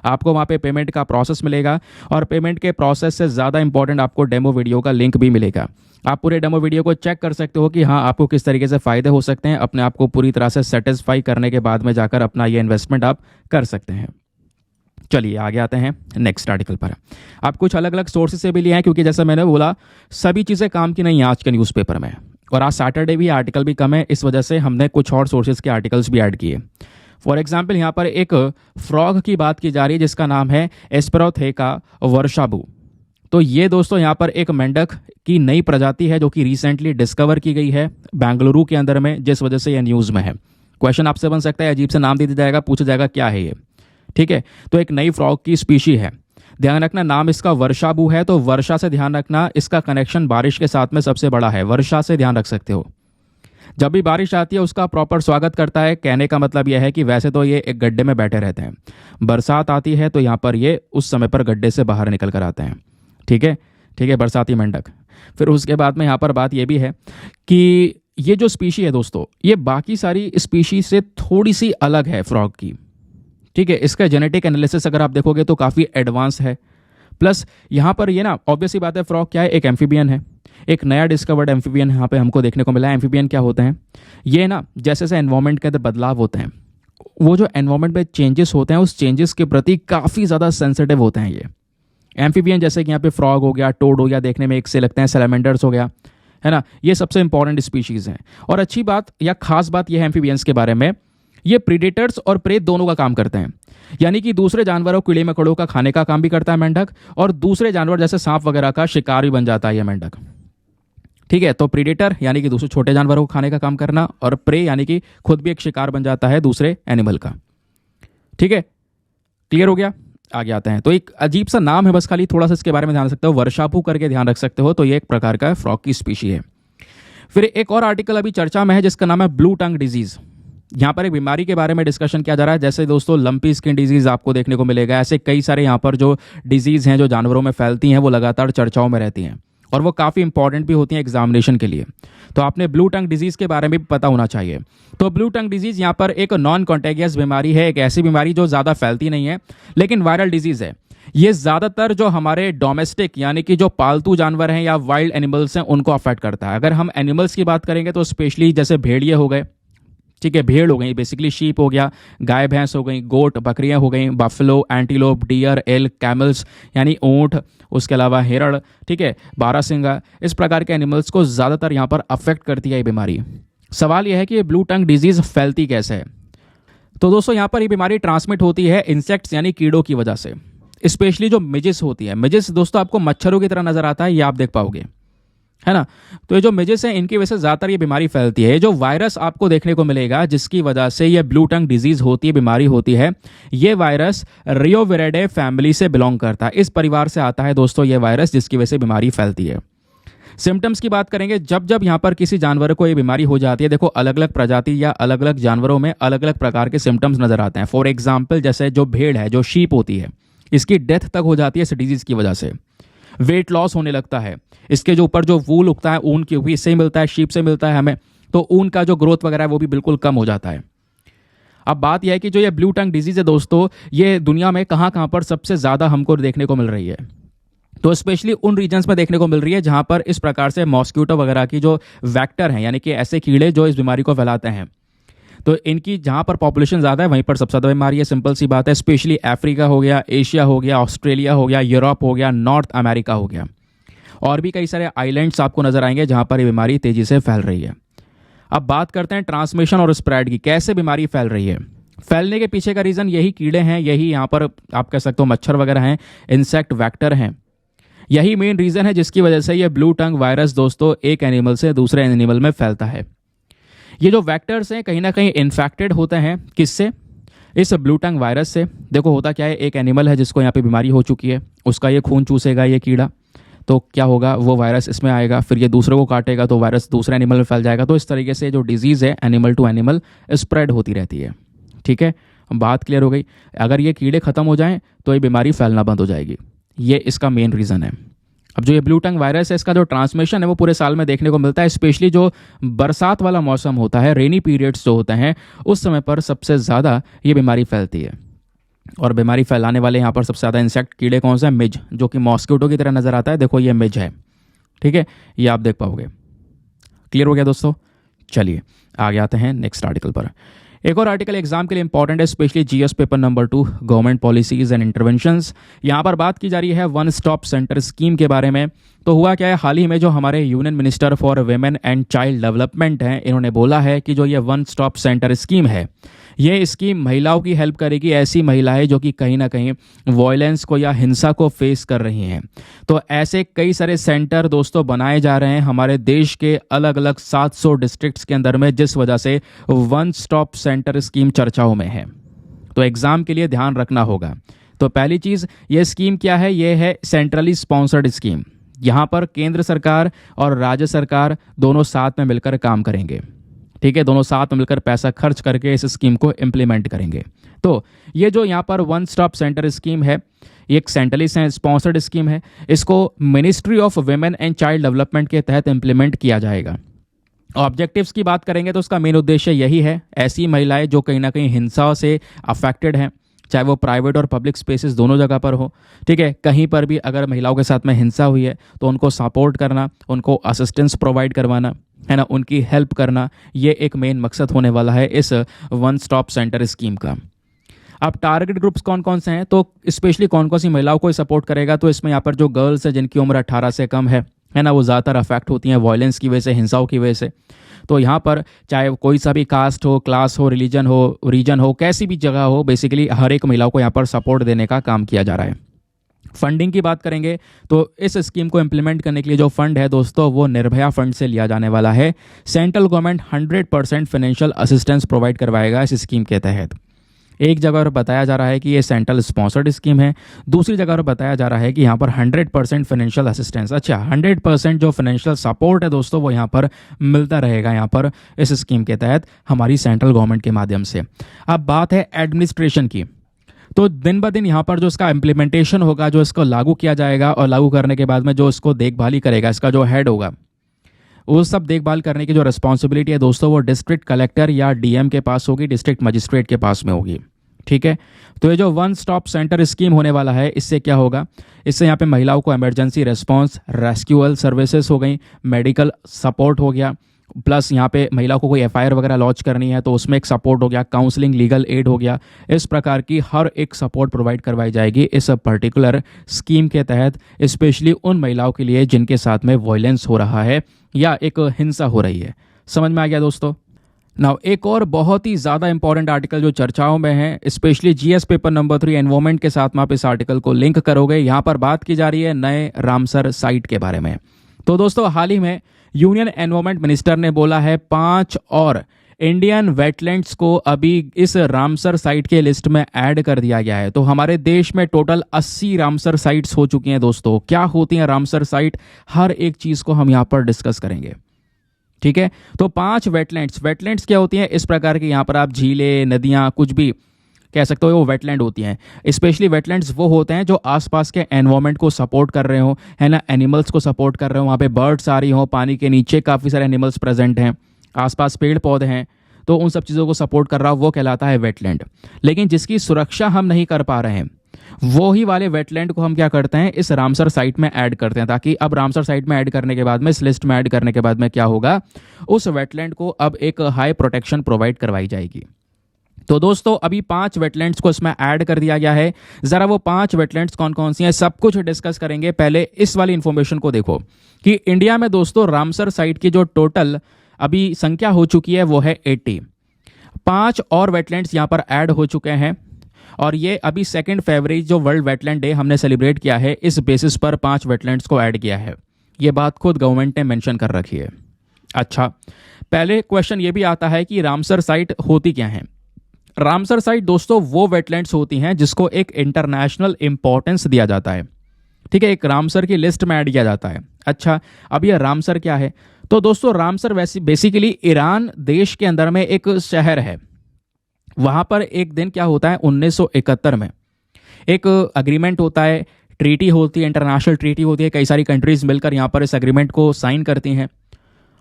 आपको वहाँ पे पेमेंट का प्रोसेस मिलेगा, और पेमेंट के प्रोसेस से ज़्यादा इंपॉर्टेंट आपको डेमो वीडियो का लिंक भी मिलेगा। आप पूरे डेमो वीडियो को चेक कर सकते हो कि हाँ आपको किस तरीके से फ़ायदे हो सकते हैं। अपने आप को पूरी तरह से सेटिस्फाई करने के बाद में जाकर अपना ये इन्वेस्टमेंट आप कर सकते हैं। चलिए आगे आते हैं नेक्स्ट आर्टिकल पर। आप कुछ अलग अलग सोर्सेज से भी लिए हैं, क्योंकि जैसा मैंने बोला सभी चीज़ें काम की नहीं है आज के न्यूज़पेपर में, और आज सैटरडे भी आर्टिकल भी कम है, इस वजह से हमने कुछ और सोर्सेज के आर्टिकल्स भी ऐड किए। फॉर एग्जाम्पल, यहाँ पर एक फ्रॉग की बात की जा रही है जिसका नाम है एस्पेरोथेका वर्षाबू। तो ये दोस्तों यहाँ पर एक मेंढक की नई प्रजाति है जो कि रिसेंटली डिस्कवर की गई है बेंगलुरु के अंदर में, जिस वजह से ये न्यूज़ में है। क्वेश्चन आपसे बन सकता है, अजीब से नाम दे दिया जाएगा, पूछा जाएगा क्या है ये। ठीक है, तो एक नई फ्रॉग की स्पीशी है, ध्यान रखना नाम इसका वर्षाबू है। तो वर्षा से ध्यान रखना, इसका कनेक्शन बारिश के साथ में सबसे बड़ा है, वर्षा से ध्यान रख सकते हो। जब भी बारिश आती है उसका प्रॉपर स्वागत करता है। कहने का मतलब यह है कि वैसे तो ये एक गड्ढे में बैठे रहते हैं, बरसात आती है तो यहाँ पर ये उस समय पर गड्ढे से बाहर निकल कर आते हैं। ठीक है, ठीक है, बरसाती मेंढक। फिर उसके बाद में यहाँ पर बात ये भी है कि ये जो स्पीशी है दोस्तों, ये बाकी सारी स्पीशी से थोड़ी सी अलग है फ्रॉग की। ठीक है, इसका जेनेटिक एनालिसिस अगर आप देखोगे तो काफ़ी एडवांस है। प्लस यहाँ पर ये ना ऑब्वियस सी बात है, फ्रॉग क्या है, एक एम्फीबियन है, एक नया डिस्कवर्ड एम्फीबियन यहाँ पे हमको देखने को मिला है। एम्फीबियन क्या होते हैं, ये ना जैसे जैसे एनवायरनमेंट के अंदर बदलाव होते हैं, वो जो एनवायरनमेंट में चेंजेस होते हैं उस चेंजेस के प्रति काफ़ी ज़्यादा सेंसिटिव होते हैं ये एम्फीबियन। जैसे कि यहाँ पे फ्रॉग हो गया, टोड हो गया, देखने में एक से लगते हैं, सैलामेंडर्स हो गया, है ना, ये सबसे इंपॉर्टेंट स्पीशीज़ हैं। और अच्छी बात या खास बात यह है एम्फीबियंस के बारे में, ये प्रीडेटर्स और प्रे दोनों का काम करते हैं। यानी कि दूसरे जानवरों, कीड़े मकोड़ों का खाने का काम भी करता है मेंढक, और दूसरे जानवर जैसे सांप वगैरह का शिकार भी बन जाता है ये मेंढक। ठीक है, तो प्रीडेटर यानी कि दूसरे छोटे जानवरों को खाने का काम करना, और प्रे यानी कि खुद भी एक शिकार बन जाता है दूसरे एनिमल का। ठीक है, क्लियर हो गया। आगे आते हैं। तो एक अजीब सा नाम है, बस खाली थोड़ा सा इसके बारे में ध्यान रख सकते हो, वर्षापू करके ध्यान रख सकते हो। तो ये एक प्रकार का फ्रॉग की स्पीशी है। फिर एक और आर्टिकल अभी चर्चा में है जिसका नाम है ब्लू टंग डिजीज। यहाँ पर एक बीमारी के बारे में डिस्कशन किया जा रहा है। जैसे दोस्तों लंपी स्किन डिजीज आपको देखने को मिलेगा, ऐसे कई सारे यहाँ पर जो डिजीज हैं जो जानवरों में फैलती हैं वो लगातार चर्चाओं में रहती हैं और वो काफ़ी इंपॉर्टेंट भी होती हैं एग्जामिनेशन के लिए। तो आपने ब्लू टंग डिजीज़ के बारे में भी पता होना चाहिए। तो ब्लू टंग डिजीज़ यहाँ पर एक नॉन कॉन्टेगियस बीमारी है, एक ऐसी बीमारी जो ज़्यादा फैलती नहीं है लेकिन वायरल डिजीज़ है। ये ज़्यादातर जो हमारे डोमेस्टिक यानी कि जो पालतू जानवर हैं या वाइल्ड एनिमल्स हैं उनको अफेक्ट करता है। अगर हम एनिमल्स की बात करेंगे तो स्पेशली जैसे भेड़िए हो गए, ठीक है, भेड़ हो गई, बेसिकली शीप हो गया, गाय भैंस हो गई, गोट बकरियां हो गई, buffalo, antelope, deer, elk, camels यानी ऊंट, उसके अलावा हिरण, ठीक है, बारहसिंगा, इस प्रकार के एनिमल्स को ज़्यादातर यहाँ पर अफेक्ट करती है ये बीमारी। सवाल यह है कि ये ब्लू टंग डिजीज़ फैलती कैसे है। तो दोस्तों यहाँ पर ये बीमारी ट्रांसमिट होती है इंसेक्ट्स यानी कीड़ों की वजह से, स्पेशली जो मिजिस होती है। मिजिस दोस्तों आपको मच्छरों की तरह नजर आता है, ये आप देख पाओगे, है ना। तो ये जो मिजिस हैं इनकी वजह से ज़्यादातर ये बीमारी फैलती है। ये जो वायरस आपको देखने को मिलेगा जिसकी वजह से ये ब्लू टंग डिजीज़ होती है, बीमारी होती है, ये वायरस रियोविरिडे फैमिली से बिलोंग करता है। इस परिवार से आता है दोस्तों ये वायरस जिसकी वजह से बीमारी फैलती है। सिम्टम्स की बात करेंगे, जब जब यहाँ पर किसी जानवर को ये बीमारी हो जाती है, देखो अलग अलग प्रजाति या अलग अलग जानवरों में अलग अलग प्रकार के सिम्टम्स नजर आते हैं। फॉर एग्जाम्पल जैसे जो भेड़ है, जो शीप होती है, इसकी डेथ तक हो जाती है इस डिजीज़ की वजह से। वेट लॉस होने लगता है, इसके जो ऊपर जो वूल उगता है ऊन की भी इससे ही मिलता है, शीप से मिलता है हमें, तो ऊन का जो ग्रोथ वगैरह है वो भी बिल्कुल कम हो जाता है। अब बात यह है कि जो ये ब्लू टंग डिजीज़ है दोस्तों, ये दुनिया में कहाँ कहाँ पर सबसे ज़्यादा हमको देखने को मिल रही है। तो स्पेशली उन रीजन्स में देखने को मिल रही है जहाँ पर इस प्रकार से मॉस्क्यूटो वगैरह की जो वैक्टर हैं यानी कि ऐसे कीड़े जो इस बीमारी को फैलाते हैं, तो इनकी जहाँ पर पॉपुलेशन ज़्यादा है वहीं पर सबसे ज़्यादा बीमारी है। सिंपल सी बात है, स्पेशली अफ्रीका हो गया, एशिया हो गया, ऑस्ट्रेलिया हो गया, यूरोप हो गया, नॉर्थ अमेरिका हो गया, और भी कई सारे आइलैंड्स आपको नजर आएंगे जहाँ पर ये बीमारी तेज़ी से फैल रही है। अब बात करते हैं ट्रांसमिशन और स्प्रेड की, कैसे बीमारी फैल रही है। फैलने के पीछे का रीज़न यही कीड़े हैं, यही यहाँ पर आप कह सकते हो मच्छर वगैरह हैं, इंसेक्ट वैक्टर हैं, यही मेन रीज़न है जिसकी वजह से ये ब्लू टंग वायरस दोस्तों एक एनिमल से दूसरे एनिमल में फैलता है। ये जो वैक्टर्स हैं कहीं ना कहीं इन्फेक्टेड होते हैं, किससे, इस ब्लू टंग वायरस से। देखो होता क्या है, एक एनिमल है जिसको यहाँ पे बीमारी हो चुकी है, उसका ये खून चूसेगा ये कीड़ा, तो क्या होगा, वो वायरस इसमें आएगा, फिर ये दूसरे को काटेगा तो वायरस दूसरे एनिमल में फैल जाएगा। तो इस तरीके से जो डिजीज़ है एनिमल टू एनिमल स्प्रेड होती रहती है। ठीक है, बात क्लियर हो गई। अगर ये कीड़े खत्म हो जाएं तो ये बीमारी फैलना बंद हो जाएगी, ये इसका मेन रीज़न है। अब जो ये ब्लू टंग वायरस है इसका जो ट्रांसमिशन है वो पूरे साल में देखने को मिलता है, स्पेशली जो बरसात वाला मौसम होता है, रेनी पीरियड्स जो होते हैं, उस समय पर सबसे ज़्यादा ये बीमारी फैलती है। और बीमारी फैलाने वाले यहाँ पर सबसे ज़्यादा इंसेक्ट कीड़े कौन से हैं, मिज, जो कि मॉस्किटो की तरह नज़र आता है। देखो ये मिज है, ठीक है, ये आप देख पाओगे। क्लियर हो गया दोस्तों। चलिए आगे आते हैं नेक्स्ट आर्टिकल पर। एक और आर्टिकल एग्जाम के लिए इंपॉर्टेंट है, specially GS paper number 2 government policies and interventions. यहाँ पर बात की जा रही है वन स्टॉप सेंटर स्कीम के बारे में। तो हुआ क्या है, हाल ही में जो हमारे union minister for women and child development हैं, इन्होंने बोला है कि जो ये वन स्टॉप सेंटर स्कीम है, ये स्कीम महिलाओं की हेल्प करेगी, ऐसी महिलाएं जो कि कहीं ना कहीं वायलेंस को या हिंसा को फेस कर रही हैं। तो ऐसे कई सारे सेंटर दोस्तों बनाए जा रहे हैं हमारे देश के अलग अलग 700 डिस्ट्रिक्ट्स के अंदर में, जिस वजह से वन स्टॉप सेंटर स्कीम चर्चाओं में है। तो एग्जाम के लिए ध्यान रखना होगा। तो पहली चीज़, ये स्कीम क्या है, ये है सेंट्रली स्पॉन्सर्ड स्कीम। यहाँ पर केंद्र सरकार और राज्य सरकार दोनों साथ में मिलकर काम करेंगे। ठीक है, दोनों साथ में मिलकर पैसा खर्च करके इस स्कीम को इम्प्लीमेंट करेंगे। तो ये जो यहाँ पर वन स्टॉप सेंटर स्कीम है, ये एक सेंट्रली स्पॉन्सर्ड स्कीम है। इसको ministry of women and child development के तहत इम्प्लीमेंट किया जाएगा। ऑब्जेक्टिव्स की बात करेंगे तो उसका मेन उद्देश्य यही है, ऐसी महिलाएं जो कहीं ना कहीं हिंसा से अफेक्टेड हैं, चाहे वो प्राइवेट और पब्लिक स्पेसेस दोनों जगह पर हो, ठीक है, कहीं पर भी अगर महिलाओं के साथ में हिंसा हुई है तो उनको सपोर्ट करना, उनको असिस्टेंस प्रोवाइड करवाना, है ना, उनकी हेल्प करना, ये एक मेन मकसद होने वाला है इस वन स्टॉप सेंटर स्कीम का। अब टारगेट ग्रुप्स कौन कौन से हैं, तो स्पेशली कौन कौन सी महिलाओं को सपोर्ट करेगा, तो इसमें यहाँ पर जो गर्ल्स है जिनकी उम्र 18 से कम है ना, वो ज़्यादातर अफेक्ट होती हैं वायलेंस की वजह से, हिंसाओं की वजह से। तो यहाँ पर चाहे कोई सा भी कास्ट हो, क्लास हो, रिलीजन हो, रीजन हो, कैसी भी जगह हो, बेसिकली हर एक महिलाओं को यहाँ पर सपोर्ट देने का काम किया जा रहा है। फंडिंग की बात करेंगे तो इस स्कीम को इम्प्लीमेंट करने के लिए जो फंड है दोस्तों, वो निर्भया फंड से लिया जाने वाला है। Central government 100% financial assistance provide करवाएगा इस स्कीम के तहत। एक जगह पर बताया जा रहा है कि ये सेंट्रल स्पॉन्सर्ड स्कीम है, दूसरी जगह पर बताया जा रहा है कि यहाँ पर 100% फाइनेंशियल असिस्टेंस, अच्छा 100% जो फाइनेंशियल सपोर्ट है दोस्तों वो यहाँ पर मिलता रहेगा यहाँ पर इस स्कीम के तहत हमारी सेंट्रल गवर्नमेंट के माध्यम से। अब बात है एडमिनिस्ट्रेशन की, तो दिन ब दिन यहाँ पर जो इसका इम्प्लीमेंटेशन होगा, जो इसको लागू किया जाएगा और लागू करने के बाद में जो इसको देखभाली करेगा, इसका जो हेड होगा, वो सब देखभाल करने की जो रिस्पॉन्सिबिलिटी है दोस्तों वो डिस्ट्रिक्ट कलेक्टर या डीएम के पास होगी, डिस्ट्रिक्ट मजिस्ट्रेट के पास में होगी। ठीक है, तो ये जो वन स्टॉप सेंटर स्कीम होने वाला है, इससे क्या होगा, इससे यहाँ पे महिलाओं को इमरजेंसी रिस्पांस, रेस्क्यूअल सर्विसेज हो गई, मेडिकल सपोर्ट हो गया, प्लस यहाँ पे महिला को कोई एफआईआर वगैरह लॉन्च करनी है तो उसमें एक सपोर्ट हो गया, काउंसलिंग, लीगल एड हो गया। इस प्रकार की हर एक सपोर्ट प्रोवाइड करवाई जाएगी इस पर्टिकुलर स्कीम के तहत, स्पेशली उन महिलाओं के लिए जिनके साथ में वायलेंस हो रहा है या एक हिंसा हो रही है। समझ में आ गया दोस्तों। नाउ एक और बहुत ही ज़्यादा इंपॉर्टेंट आर्टिकल जो चर्चाओं में है, specially GS paper number 3 environment के साथ में आप इस आर्टिकल को लिंक करोगे। यहाँ पर बात की जा रही है नए रामसर साइट के बारे में। तो दोस्तों हाल ही में यूनियन एनवायरमेंट मिनिस्टर ने बोला है 5 और इंडियन वेटलैंड्स को अभी इस रामसर साइट के लिस्ट में ऐड कर दिया गया है। तो हमारे देश में टोटल 80 रामसर साइट्स हो चुकी हैं दोस्तों। क्या होती हैं रामसर साइट, हर एक चीज़ को हम यहाँ पर डिस्कस करेंगे। ठीक है, तो 5 वेटलैंड्स क्या होती हैं, इस प्रकार की यहाँ पर आप झीलें, नदियाँ, कुछ भी कह सकते हो, वो वेटलैंड होती हैं। स्पेशली वेटलैंड्स वो होते हैं जो आसपास के एनवायरनमेंट को सपोर्ट कर रहे हो, है ना, एनिमल्स को सपोर्ट कर रहे हो, वहाँ पे बर्ड्स आ रही हो, पानी के नीचे काफ़ी सारे एनिमल्स प्रेजेंट हैं, आसपास पेड़ पौधे हैं, तो उन सब चीज़ों को सपोर्ट कर रहा हो वो कहलाता है वेटलैंड। लेकिन जिसकी सुरक्षा हम नहीं कर पा रहे हैं वो ही वाले वेटलैंड को हम क्या करते हैं, इस रामसर साइट में ऐड करते हैं, ताकि अब रामसर साइट में ऐड करने के बाद में, इस लिस्ट में ऐड करने के बाद में क्या होगा, उस वेटलैंड को अब एक हाई प्रोटेक्शन प्रोवाइड करवाई जाएगी। तो दोस्तों अभी 5 वेटलैंड्स को इसमें ऐड कर दिया गया है। ज़रा वो 5 वेटलैंड्स कौन कौन सी हैं सब कुछ डिस्कस करेंगे। पहले इस वाली इंफॉर्मेशन को देखो कि इंडिया में दोस्तों रामसर साइट की जो टोटल अभी संख्या हो चुकी है वो है 80। 5 और वेटलैंड्स यहाँ पर ऐड हो चुके हैं और ये अभी 2 फरवरी जो वर्ल्ड वेटलैंड डे हमने सेलिब्रेट किया है, इस बेसिस पर 5 वेटलैंड्स को ऐड किया है। ये बात खुद गवर्नमेंट ने मेंशन कर रखी है। अच्छा, पहले क्वेश्चन ये भी आता है कि रामसर साइट होती क्या है। रामसर साइट दोस्तों वो वेटलैंड्स होती हैं जिसको एक इंटरनेशनल इंपॉर्टेंस दिया जाता है। ठीक है, एक रामसर की लिस्ट में ऐड किया जाता है। अच्छा, अब ये रामसर क्या है, तो दोस्तों रामसर वैसे बेसिकली ईरान देश के अंदर में एक शहर है। वहाँ पर एक दिन क्या होता है, 1971 में एक अग्रीमेंट होता है, ट्रीटी होती है, इंटरनेशनल ट्रीटी होती है, कई सारी कंट्रीज मिलकर यहाँ पर इस अग्रीमेंट को साइन करती हैं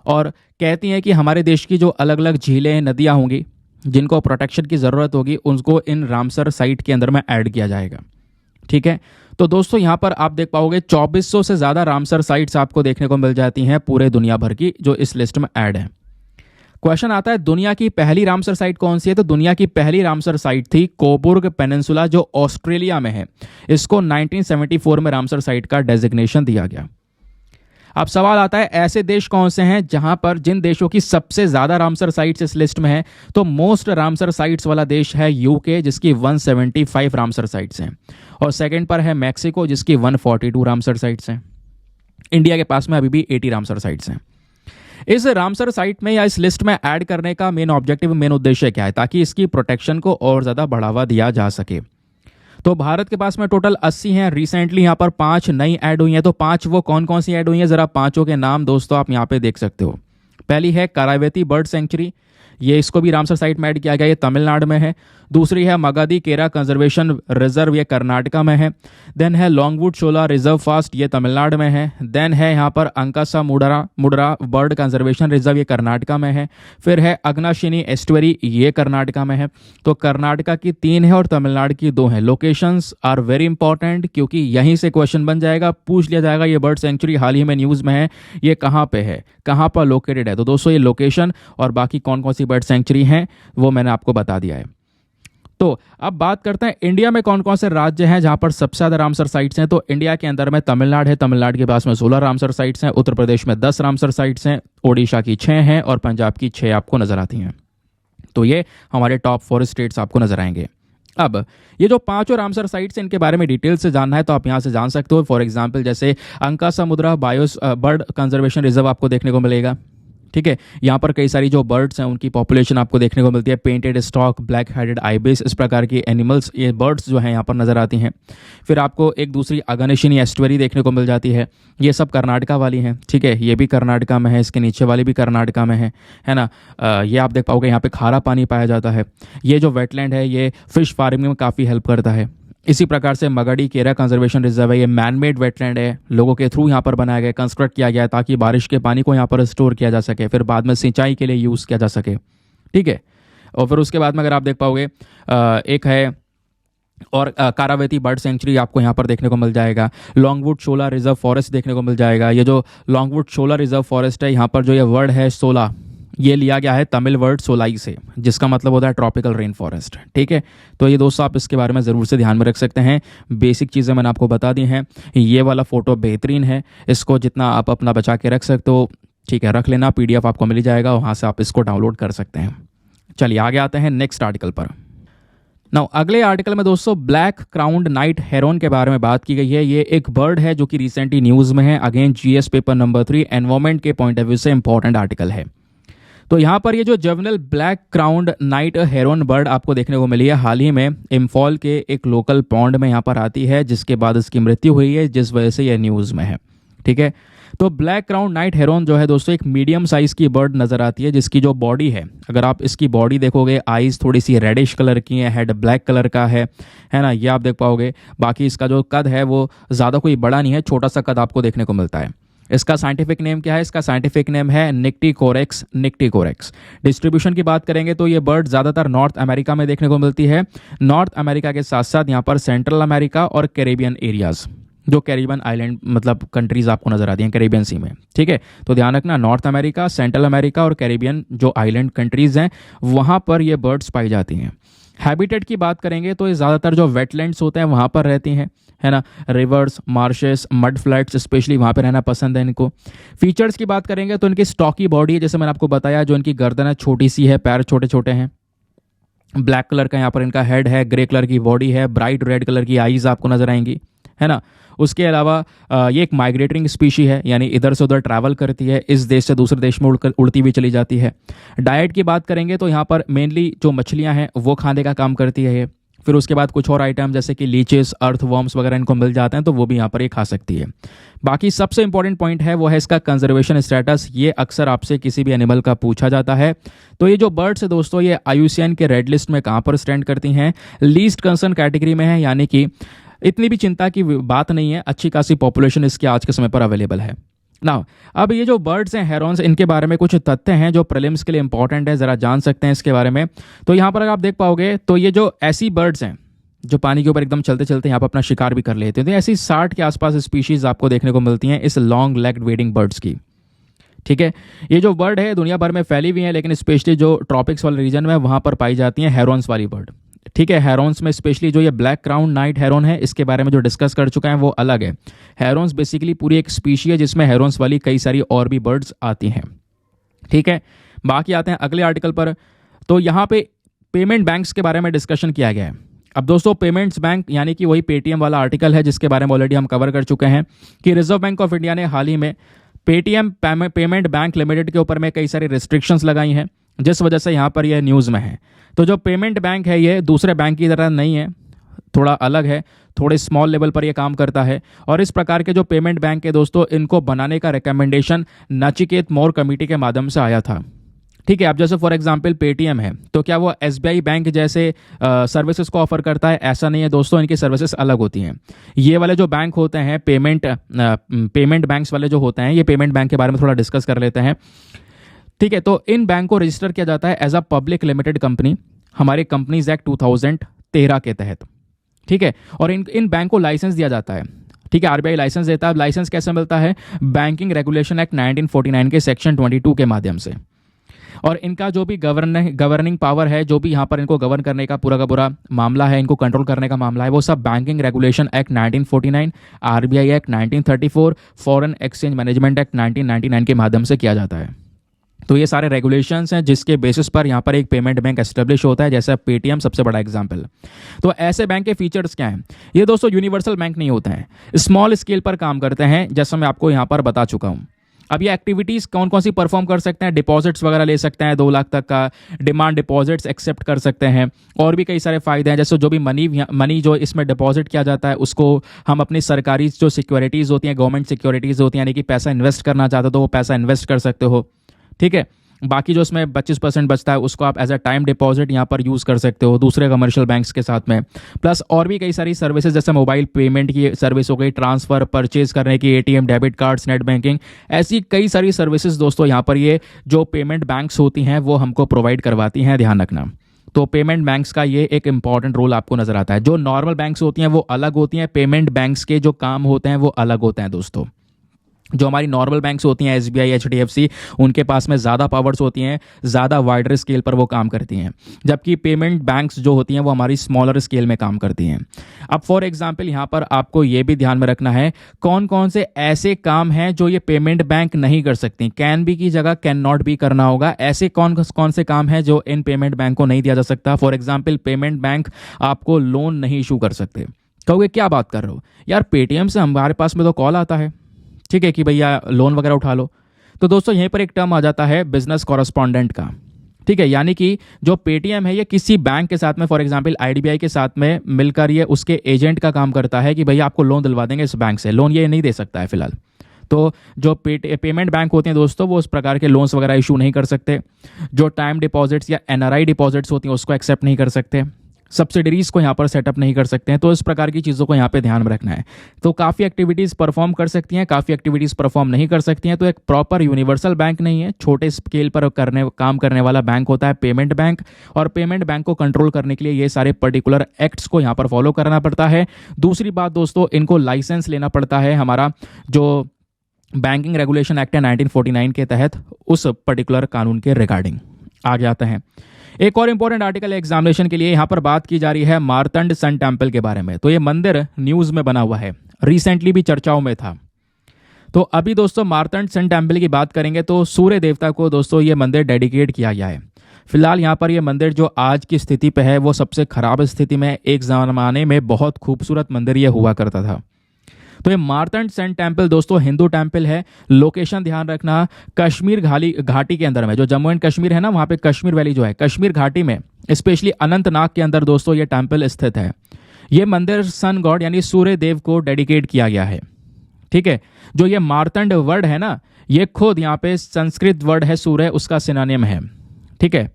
और कहती हैं कि हमारे देश की जो अलग अलग झीलें, नदियाँ होंगी जिनको प्रोटेक्शन की ज़रूरत होगी उनको इन रामसर साइट के अंदर में ऐड किया जाएगा। ठीक है, तो दोस्तों यहाँ पर आप देख पाओगे 2400 से ज़्यादा रामसर साइट्स आपको देखने को मिल जाती हैं पूरे दुनिया भर की, जो इस लिस्ट में ऐड है। क्वेश्चन आता है दुनिया की पहली रामसर साइट कौन सी है, तो दुनिया की पहली रामसर साइट थी कोबुर्ग पेनिनसुला जो ऑस्ट्रेलिया में है। इसको 1974 में रामसर साइट का डेजिग्नेशन दिया गया। अब सवाल आता है ऐसे देश कौन से हैं जहां पर, जिन देशों की सबसे ज्यादा रामसर साइट्स इस लिस्ट में है, तो मोस्ट रामसर साइट्स वाला देश है यूके जिसकी 175 रामसर साइट्स हैं और सेकंड पर है मैक्सिको जिसकी 142 रामसर साइट्स हैं। इंडिया के पास में अभी भी 80 रामसर साइट्स हैं। इस रामसर साइट में या इस लिस्ट में ऐड करने का मेन ऑब्जेक्टिव, मेन उद्देश्य क्या है, ताकि इसकी प्रोटेक्शन को और ज़्यादा बढ़ावा दिया जा सके। तो भारत के पास में टोटल 80 हैं, रिसेंटली यहाँ पर 5 नई ऐड हुई हैं। तो 5 वो कौन कौन सी ऐड हुई हैं, ज़रा पाँचों के नाम दोस्तों आप यहाँ पे देख सकते हो। पहली है करावेती बर्ड सेंचुरी, ये इसको भी रामसर साइट में ऐड किया गया, ये तमिलनाडु में है। दूसरी है मगादी केरा कंजर्वेशन रिजर्व, ये कर्नाटका में है। देन है लॉन्गवुड शोला रिजर्व फास्ट, ये तमिलनाडु में है। देन है यहाँ पर अंकासा मुडरा बर्ड कंजर्वेशन रिजर्व, ये कर्नाटका में है। फिर है अग्नाशिनी एस्टुअरी, ये कर्नाटका में है। तो कर्नाटका की 3 है और तमिलनाडु की 2 है। लोकेशंस आर वेरी इंपॉर्टेंट क्योंकि यहीं से क्वेश्चन बन जाएगा, पूछ लिया जाएगा ये बर्ड सेंचुरी हाल ही में न्यूज़ में है, ये कहाँ पे है, कहाँ पर लोकेटेड है। तो दोस्तों ये लोकेशन और बाकी कौन कौन सी बर्ड सेंचुरी हैं वो मैंने आपको बता दिया है। तो अब बात करते हैं इंडिया में कौन कौन से राज्य हैं जहां पर सबसे ज़्यादा रामसर साइट्स हैं। तो इंडिया के अंदर में तमिलनाडु है, तमिलनाडु के पास में 16 रामसर साइट्स हैं। उत्तर प्रदेश में 10 रामसर साइट्स हैं, ओडिशा की 6 हैं और पंजाब की 6 आपको नजर आती हैं। तो ये हमारे टॉप 4 स्टेट्स आपको नजर आएंगे। अब ये जो 5 रामसर साइट्स हैं इनके बारे में डिटेल से जानना है तो आप यहाँ से जान सकते हो। फॉर एग्जाम्पल जैसे अंकासा मुद्रा बायोस बर्ड कंजर्वेशन रिजर्व आपको देखने को मिलेगा। ठीक है। यहाँ पर कई सारी जो बर्ड्स हैं उनकी पॉपुलेशन आपको देखने को मिलती है। Painted stock, black headed ibis, इस प्रकार की एनिमल्स, ये बर्ड्स जो हैं यहाँ पर नज़र आती हैं। फिर आपको एक दूसरी अगनाशिनी एस्टुअरी देखने को मिल जाती है। ये सब कर्नाटका वाली हैं, ठीक है। ये भी कर्नाटका में है, इसके नीचे वाली भी कर्नाटका में है ना। ये आप देख पाओगे यहाँ पे खारा पानी पाया जाता है। ये जो वेटलैंड है ये फिश फार्मिंग में काफ़ी हेल्प करता है। इसी प्रकार से मगड़ी केरा कंजर्वेशन रिजर्व है, ये मैनमेड वेटलैंड है, लोगों के थ्रू यहाँ पर बनाया गया, कंस्ट्रक्ट किया गया है ताकि बारिश के पानी को यहाँ पर स्टोर किया जा सके, फिर बाद में सिंचाई के लिए यूज़ किया जा सके, ठीक है। और फिर उसके बाद में अगर आप देख पाओगे एक है और कारावती बर्ड सेंचुरी आपको यहाँ पर देखने को मिल जाएगा। लॉन्गवुड शोला रिजर्व फॉरेस्ट देखने को मिल जाएगा। ये जो लॉन्गवुड शोला रिजर्व फॉरेस्ट है, यहाँ पर जो ये वर्ड है शोला, ये लिया गया है तमिल वर्ड सोलाई से, जिसका मतलब होता है ट्रॉपिकल रेन फॉरेस्ट, ठीक है। तो ये दोस्तों आप इसके बारे में ज़रूर से ध्यान में रख सकते हैं। बेसिक चीज़ें मैंने आपको बता दी हैं। ये वाला फ़ोटो बेहतरीन है, इसको जितना आप अपना बचा के रख सकते हो, ठीक है, रख लेना। PDF आपको मिल जाएगा, वहाँ से आप इसको डाउनलोड कर सकते हैं। चलिए आगे आते हैं नेक्स्ट आर्टिकल पर। नाउ अगले आर्टिकल में दोस्तों ब्लैक क्राउन्ड नाइट हेरोन के बारे में बात की गई है। ये एक बर्ड है जो कि रिसेंटली न्यूज़ में है। Again GS paper number 3 environment के पॉइंट ऑफ व्यू से इंपॉर्टेंट आर्टिकल है। तो यहाँ पर ये जो journal black crowned night Heron bird आपको देखने को मिली है, हाल ही में इम्फॉल के एक लोकल पॉन्ड में यहाँ पर आती है, जिसके बाद इसकी मृत्यु हुई है, जिस वजह से यह न्यूज़ में है, ठीक है। तो ब्लैक क्राउन नाइट हेरोन जो है दोस्तों एक मीडियम साइज़ की बर्ड नज़र आती है, जिसकी जो बॉडी है, अगर आप इसकी बॉडी देखोगे, आईज़ थोड़ी सी रेडिश कलर की है, हेड ब्लैक कलर का है ना, ये आप देख पाओगे। बाकी इसका जो कद है वो ज़्यादा कोई बड़ा नहीं है, छोटा सा कद आपको देखने को मिलता है। इसका साइंटिफिक नेम क्या है? इसका साइंटिफिक नेम है निक्टिकोरेक्स निक्टिकोरेक्स। डिस्ट्रीब्यूशन की बात करेंगे तो ये बर्ड ज़्यादातर नॉर्थ अमेरिका में देखने को मिलती है। नॉर्थ अमेरिका के साथ साथ यहाँ पर सेंट्रल अमेरिका और कैरेबियन एरियाज़, जो कैरिबियन आइलैंड मतलब कंट्रीज़ आपको नज़र आती हैं कैरिबियन सी में, ठीक है। तो ध्यान रखना, नॉर्थ अमेरिका, सेंट्रल अमेरिका और कैरिबियन जो आइलैंड कंट्रीज़ हैं वहाँ पर ये बर्ड्स पाई जाती हैं। हैबिटेट की बात करेंगे तो ये ज़्यादातर जो वेटलैंड्स होते हैं वहाँ पर रहती हैं, है ना। Reverse, marches, mud flats specially वहाँ पर रहना पसंद है इनको। फीचर्स की बात करेंगे तो इनकी स्टॉकी बॉडी है, जैसे मैंने आपको बताया, जो इनकी गर्दन है छोटी सी है, पैर छोटे छोटे हैं। ब्लैक कलर का यहाँ पर इनका हेड है, ग्रे कलर की बॉडी है, ब्राइट रेड कलर की आईज़ आपको नजर आएंगी, है ना। उसके अलावा ये एक माइग्रेटिंग स्पीशी है, यानी इधर से उधर ट्रैवल करती है, इस देश से दूसरे देश में उड़ती हुई चली जाती है। डाइट की बात करेंगे तो यहाँ पर मेनली जो मछलियाँ हैं वो खाने का काम करती है ये। फिर उसके बाद कुछ और आइटम जैसे कि लीचेस, अर्थ वर्म्स वगैरह इनको मिल जाते हैं, तो वो भी यहाँ पर ये खा सकती है। बाकी सबसे इंपॉर्टेंट पॉइंट है वो है इसका कंजर्वेशन स्टेटस। ये अक्सर आपसे किसी भी एनिमल का पूछा जाता है। तो ये जो बर्ड्स है दोस्तों, ये IUCN के रेड लिस्ट में कहाँ पर स्टैंड करती हैं? लीस्ट कंसर्न कैटेगरी में है, यानी कि इतनी भी चिंता की बात नहीं है, अच्छी खासी पॉपुलेशन इसकी आज के समय पर अवेलेबल है ना। अब ये जो बर्ड्स हैं हेरॉन्स, इनके बारे में कुछ तथ्य हैं जो प्रीलिम्स के लिए इंपॉर्टेंट है, ज़रा जान सकते हैं इसके बारे में। तो यहाँ पर अगर आप देख पाओगे तो ये जो ऐसी बर्ड्स हैं जो पानी के ऊपर एकदम चलते चलते यहाँ पर अपना शिकार भी कर लेते हैं, तो ऐसी 60 के आसपास स्पीशीज़ आपको देखने को मिलती हैं इस लॉन्ग लेग्ड वेडिंग बर्ड्स की, ठीक है। ये जो बर्ड है दुनिया भर में फैली हुई है, लेकिन स्पेशली जो ट्रॉपिक्स वाले रीजन में वहाँ पर पाई जाती हैं हेरॉन्स वाली बर्ड, ठीक है। हेरॉन्स में स्पेशली जो ये ब्लैक क्राउन नाइट हेरोन है, इसके बारे में जो डिस्कस कर चुका है वो अलग है। हेरॉन्स बेसिकली पूरी एक स्पीशी है जिसमें हेरॉन्स वाली कई सारी और भी बर्ड्स आती हैं, ठीक है। बाकी आते हैं अगले आर्टिकल पर। तो यहाँ पे पेमेंट बैंक्स के बारे में डिस्कशन किया गया है। अब दोस्तों पेमेंट्स बैंक यानी कि वही पेटीएम वाला आर्टिकल है जिसके बारे में ऑलरेडी हम कवर कर चुके हैं कि रिजर्व बैंक ऑफ इंडिया ने हाल ही में पेटीएम पेमेंट बैंक लिमिटेड के ऊपर में कई सारी रिस्ट्रिक्शंस लगाई हैं, जिस वजह से यहाँ पर यह न्यूज़ में है। तो जो पेमेंट बैंक है ये दूसरे बैंक की तरह नहीं है, थोड़ा अलग है, थोड़े स्मॉल लेवल पर ये काम करता है। और इस प्रकार के जो पेमेंट बैंक है दोस्तों, इनको बनाने का रिकमेंडेशन नचिकेत मौर्य कमेटी के माध्यम से आया था, ठीक है। अब जैसे फॉर एग्जांपल पेटीएम है, तो क्या वो SBI बैंक जैसे सर्विसेज को ऑफर करता है? ऐसा नहीं है दोस्तों, इनकी सर्विसेज अलग होती हैं। ये वाले जो बैंक होते हैं पेमेंट बैंक्स वाले जो होते हैं, ये पेमेंट बैंक के बारे में थोड़ा डिस्कस कर लेते हैं, ठीक है। तो इन बैंक को रजिस्टर किया जाता है as a public limited company हमारे कंपनीज एक्ट 2013 के तहत, ठीक है। और इन बैंक को लाइसेंस दिया जाता है, ठीक है। RBI लाइसेंस देता है। लाइसेंस कैसे मिलता है? बैंकिंग रेगुलेशन एक्ट 1949 के सेक्शन 22 के माध्यम से। और इनका जो भी गवर्निंग पावर है, जो भी यहाँ पर इनको गवर्न करने का पूरा मामला है, इनको कंट्रोल करने का मामला है, वो सब banking regulation act 1949, RBI act 1934, foreign exchange management act 1999 के माध्यम से किया जाता है। तो ये सारे रेगुलेशंस हैं जिसके बेसिस पर यहाँ पर एक पेमेंट बैंक एस्टेब्लिश होता है, जैसे पेटीएम सबसे बड़ा एग्जांपल। तो ऐसे बैंक के फीचर्स क्या हैं? ये दोस्तों यूनिवर्सल बैंक नहीं होते हैं, स्मॉल स्केल पर काम करते हैं, जैसा मैं आपको यहाँ पर बता चुका हूँ। अब ये एक्टिविटीज़ कौन कौन सी परफॉर्म कर सकते हैं? डिपॉजिट्स वगैरह ले सकते हैं 2 लाख तक का, डिमांड डिपॉजिट्स एक्सेप्ट कर सकते हैं, और भी कई सारे फ़ायदे हैं। जैसे जो भी मनी जो इसमें डिपॉजिट किया जाता है उसको हम अपनी सरकारी जो सिक्योरिटीज़ होती हैं, गवर्नमेंट सिक्योरिटीज़ होती हैं, यानी कि पैसा इन्वेस्ट करना चाहते हो तो वो पैसा इन्वेस्ट कर सकते हो। ठीक है, बाकी जो इसमें 25% बचता है उसको आप एज अ टाइम डिपॉजिट यहाँ पर यूज़ कर सकते हो दूसरे कमर्शियल बैंक्स के साथ में। प्लस और भी कई सारी सर्विसेज जैसे मोबाइल पेमेंट की सर्विस हो गई, ट्रांसफ़र परचेज करने की, ATM, debit cards, net banking, ऐसी कई सारी सर्विसेज दोस्तों यहाँ पर ये जो पेमेंट बैंक्स होती हैं वो हमको प्रोवाइड करवाती हैं, ध्यान रखना। तो पेमेंट बैंक्स का ये एक इंपॉर्टेंट रोल आपको नजर आता है। जो नॉर्मल बैंक्स होती हैं वो अलग होती हैं, पेमेंट बैंक्स के जो काम होते हैं वो अलग होते हैं दोस्तों। जो हमारी नॉर्मल बैंक्स होती हैं एसबीआई, एचडीएफसी, उनके पास में ज़्यादा पावर्स होती हैं, ज़्यादा वाइडर स्केल पर वो काम करती हैं, जबकि पेमेंट बैंक्स जो होती हैं वो हमारी स्मॉलर स्केल में काम करती हैं। अब फॉर एग्जांपल यहाँ पर आपको ये भी ध्यान में रखना है कौन कौन से ऐसे काम हैं जो ये पेमेंट बैंक नहीं कर सकती। कैन बी की जगह कैन नॉट बी करना होगा। ऐसे कौन कौन से काम हैं जो इन पेमेंट बैंक को नहीं दिया जा सकता? फॉर एग्जाम्पल पेमेंट बैंक आपको लोन नहीं इशू कर सकते। कहोगे क्या बात कर रहे हो यार, पेटीएम से हमारे पास में तो कॉल आता है, ठीक है, कि भैया लोन वगैरह उठा लो। तो दोस्तों यहीं पर एक टर्म आ जाता है बिजनेस कॉरेस्पॉन्डेंट का। ठीक है, यानी कि जो पेटीएम है ये किसी बैंक के साथ में, फॉर एग्जांपल आईडीबीआई के साथ में मिलकर ये उसके एजेंट का काम करता है कि भैया आपको लोन दिलवा देंगे इस बैंक से। लोन ये नहीं दे सकता है फिलहाल। तो जो पेमेंट बैंक होते हैं दोस्तों वो उस प्रकार के लोन्स वगैरह इशू नहीं कर सकते। जो टाइम डिपॉजिट्स या एनआरआई डिपॉजिट्स होती हैं उसको एक्सेप्ट नहीं कर सकते। सब्सिडरीज को यहाँ पर सेटअप नहीं कर सकते हैं। तो इस प्रकार की चीज़ों को यहाँ पे ध्यान में रखना है। तो काफ़ी एक्टिविटीज़ परफॉर्म कर सकती हैं, काफ़ी एक्टिविटीज़ परफॉर्म नहीं कर सकती हैं। तो एक प्रॉपर यूनिवर्सल बैंक नहीं है, छोटे स्केल पर काम करने वाला बैंक होता है पेमेंट बैंक। और पेमेंट बैंक को कंट्रोल करने के लिए ये सारे पर्टिकुलर एक्ट्स को यहाँ पर फॉलो करना पड़ता है। दूसरी बात दोस्तों, इनको लाइसेंस लेना पड़ता है हमारा जो बैंकिंग रेगुलेशन एक्ट है 1949 के तहत, उस पर्टिकुलर कानून के रिगार्डिंग। आ जाते हैं एक और इंपॉर्टेंट आर्टिकल एग्जामिनेशन के लिए। यहां पर बात की जा रही है मार्तंड सन टेम्पल के बारे में। तो ये मंदिर न्यूज में बना हुआ है, रिसेंटली भी चर्चाओं में था। तो अभी दोस्तों मार्तंड सन टेम्पल की बात करेंगे तो सूर्य देवता को दोस्तों ये मंदिर डेडिकेट किया गया है। फिलहाल यहाँ पर ये मंदिर जो आज की स्थिति पे है वो सबसे खराब स्थिति में, एक जमाने में बहुत खूबसूरत मंदिर ये हुआ करता था। तो ये मार्तंड सन टेम्पल दोस्तों हिंदू टेम्पल है। लोकेशन ध्यान रखना, कश्मीर घाटी के अंदर में, जो जम्मू एंड कश्मीर है ना, वहाँ पे कश्मीर वैली जो है, कश्मीर घाटी में स्पेशली अनंतनाग के अंदर दोस्तों ये टेम्पल स्थित है। ये मंदिर सन गॉड यानी सूर्य देव को डेडिकेट किया गया है। ठीक है, जो ये मार्तंड वर्ड है ना, ये खुद यहाँ पे संस्कृत वर्ड है सूर्य, उसका सिनोनिम है। ठीक है,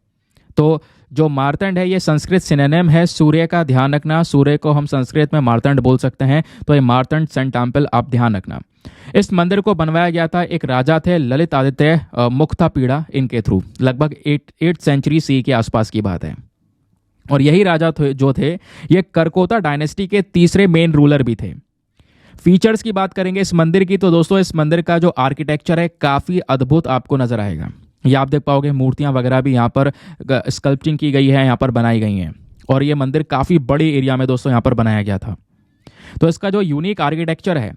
तो जो मार्तंड है ये संस्कृत सिनोनिम है सूर्य का, ध्यान रखना। सूर्य को हम संस्कृत में मार्तंड बोल सकते हैं। तो ये मार्तंड सन टेम्पल आप ध्यान रखना। इस मंदिर को बनवाया गया था, एक राजा थे ललित आदित्य मुक्तापीड़ा, इनके थ्रू, लगभग 8th सेंचुरी सी के आसपास की बात है। और यही राजा जो थे ये करकोता डायनेस्टी के तीसरे मेन रूलर भी थे। फीचर्स की बात करेंगे इस मंदिर की तो दोस्तों इस मंदिर का जो आर्किटेक्चर है काफ़ी अद्भुत आपको नजर आएगा। ये आप देख पाओगे मूर्तियां वगैरह भी यहाँ पर स्कल्पचिंग की गई है, यहाँ पर बनाई गई हैं। और ये मंदिर काफ़ी बड़ी एरिया में दोस्तों यहाँ पर बनाया गया था। तो इसका जो यूनिक आर्किटेक्चर है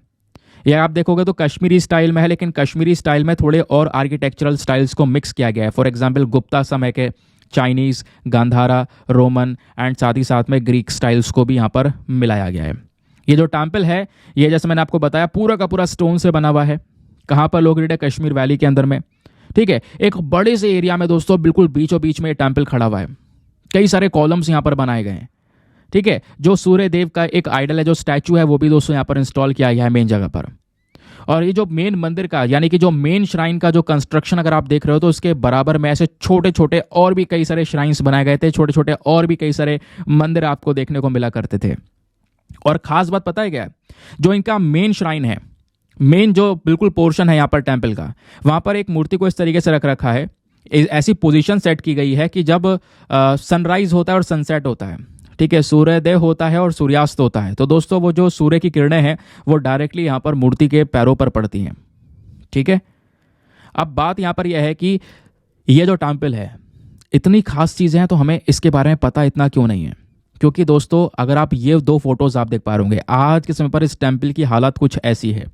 ये आप देखोगे तो कश्मीरी स्टाइल में है, लेकिन कश्मीरी स्टाइल में थोड़े और आर्किटेक्चरल स्टाइल्स को मिक्स किया गया है। फॉर एग्जाम्पल गुप्ता समय के चाइनीज़, गांधारा, रोमन एंड साथ ही साथ में ग्रीक स्टाइल्स को भी यहाँ पर मिलाया गया है। ये जो टेम्पल है ये जैसे मैंने आपको बताया पूरा का पूरा स्टोन से बना हुआ है। कहाँ पर लोकेटेड है? कश्मीर वैली के अंदर में। ठीक है, एक बड़े से एरिया में दोस्तों बिल्कुल बीचों बीच में ये टेम्पल खड़ा हुआ है। कई सारे कॉलम्स यहाँ पर बनाए गए हैं। ठीक है, जो सूर्य देव का एक आइडल है, जो स्टैचू है, वो भी दोस्तों यहाँ पर इंस्टॉल किया गया है मेन जगह पर। और ये जो मेन मंदिर का यानी कि जो मेन श्राइन का जो कंस्ट्रक्शन अगर आप देख रहे हो तो उसके बराबर में ऐसे छोटे छोटे और भी कई सारे श्राइन्स बनाए गए थे, छोटे छोटे और भी कई सारे मंदिर आपको देखने को मिला करते थे। और खास बात पता है क्या है? जो इनका मेन श्राइन है, मेन जो बिल्कुल पोर्शन है यहाँ पर टेम्पल का, वहाँ पर एक मूर्ति को इस तरीके से रख रखा है, ऐसी पोजीशन सेट की गई है कि जब सनराइज होता है और सनसेट होता है, ठीक है, सूर्योदय होता है और सूर्यास्त होता है, तो दोस्तों वो जो सूर्य की किरणें हैं वो डायरेक्टली यहाँ पर मूर्ति के पैरों पर पड़ती हैं। ठीक है, अब बात यहाँ पर यह है कि ये जो टेम्पल है इतनी खास चीज़ें हैं तो हमें इसके बारे में पता इतना क्यों नहीं है? क्योंकि दोस्तों अगर आप ये 2 फोटोज आप देख पा रहे होंगे, आज के समय पर इस टेम्पल की हालत कुछ ऐसी है।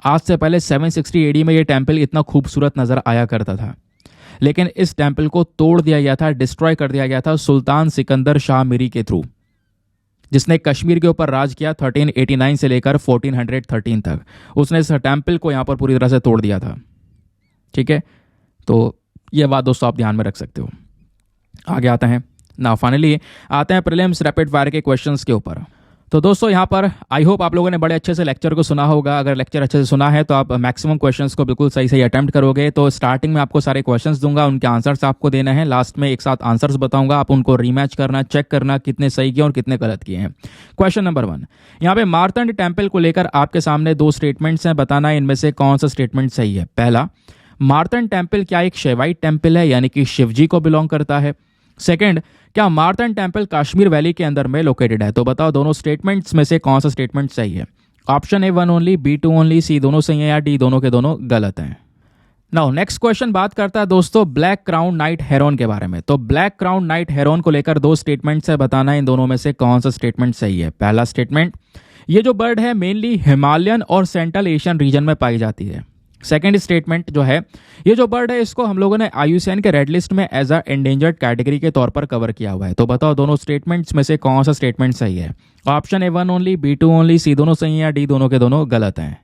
आज से पहले 760 AD में ये टेम्पल इतना खूबसूरत नजर आया करता था, लेकिन इस टेम्पल को तोड़ दिया गया था, डिस्ट्रॉय कर दिया गया था सुल्तान सिकंदर शाह मीरी के थ्रू। जिसने कश्मीर के ऊपर राज किया 1389 से लेकर 1413 तक। उसने इस टेम्पल को यहाँ पर पूरी तरह से तोड़ दिया था। ठीक है, तो ये बात दोस्तों आप ध्यान में रख सकते हो। आगे आते हैं ना, फाइनली आते हैं प्रीलिम्स रैपिड फायर के क्वेश्चंस के ऊपर। तो दोस्तों यहाँ पर आई होप आप लोगों ने बड़े अच्छे से लेक्चर को सुना होगा। अगर लेक्चर अच्छे से सुना है तो आप मैक्सिमम क्वेश्चंस को बिल्कुल सही सही अटेम्प्ट करोगे। तो स्टार्टिंग में आपको सारे क्वेश्चंस दूंगा, उनके आंसर्स आपको देने हैं, लास्ट में एक साथ आंसर्स बताऊंगा, आप उनको रीमैच करना, चेक करना कितने सही किए और कितने गलत किए हैं। क्वेश्चन नंबर 1, यहाँ पे मार्तंड टेम्पल को लेकर आपके सामने 2 स्टेटमेंट्स हैं, बताना है इनमें से कौन सा स्टेटमेंट सही है। पहला, मार्तंड टेम्पल क्या एक शैवाइट टेम्पल है, यानी कि शिवजी को बिलोंग करता है। सेकंड, क्या मार्तंड टेम्पल कश्मीर वैली के अंदर में लोकेटेड है। तो बताओ दोनों स्टेटमेंट्स में से कौन सा स्टेटमेंट सही है। Option A 1 only, B 2 only, C दोनों सही है या डी दोनों के दोनों गलत हैं। नाउ नेक्स्ट क्वेश्चन बात करता है दोस्तों ब्लैक क्राउन नाइट हेरोन के बारे में। तो ब्लैक क्राउन नाइट हेरोन को लेकर 2 स्टेटमेंट्स है, बताना है इन दोनों में से कौन सा स्टेटमेंट सही है। पहला स्टेटमेंट, ये जो बर्ड है मेनली हिमालयन और सेंट्रल एशियन रीजन में पाई जाती है। सेकेंड स्टेटमेंट जो है, ये जो बर्ड है इसको हम लोगों ने IUCN के रेड लिस्ट में एज अ एंडेंजर्ड कैटेगरी के तौर पर कवर किया हुआ है। तो बताओ दोनों स्टेटमेंट्स में से कौन सा स्टेटमेंट सही है। Option A 1 only, B 2 only, C दोनों सही है या डी दोनों के दोनों गलत हैं।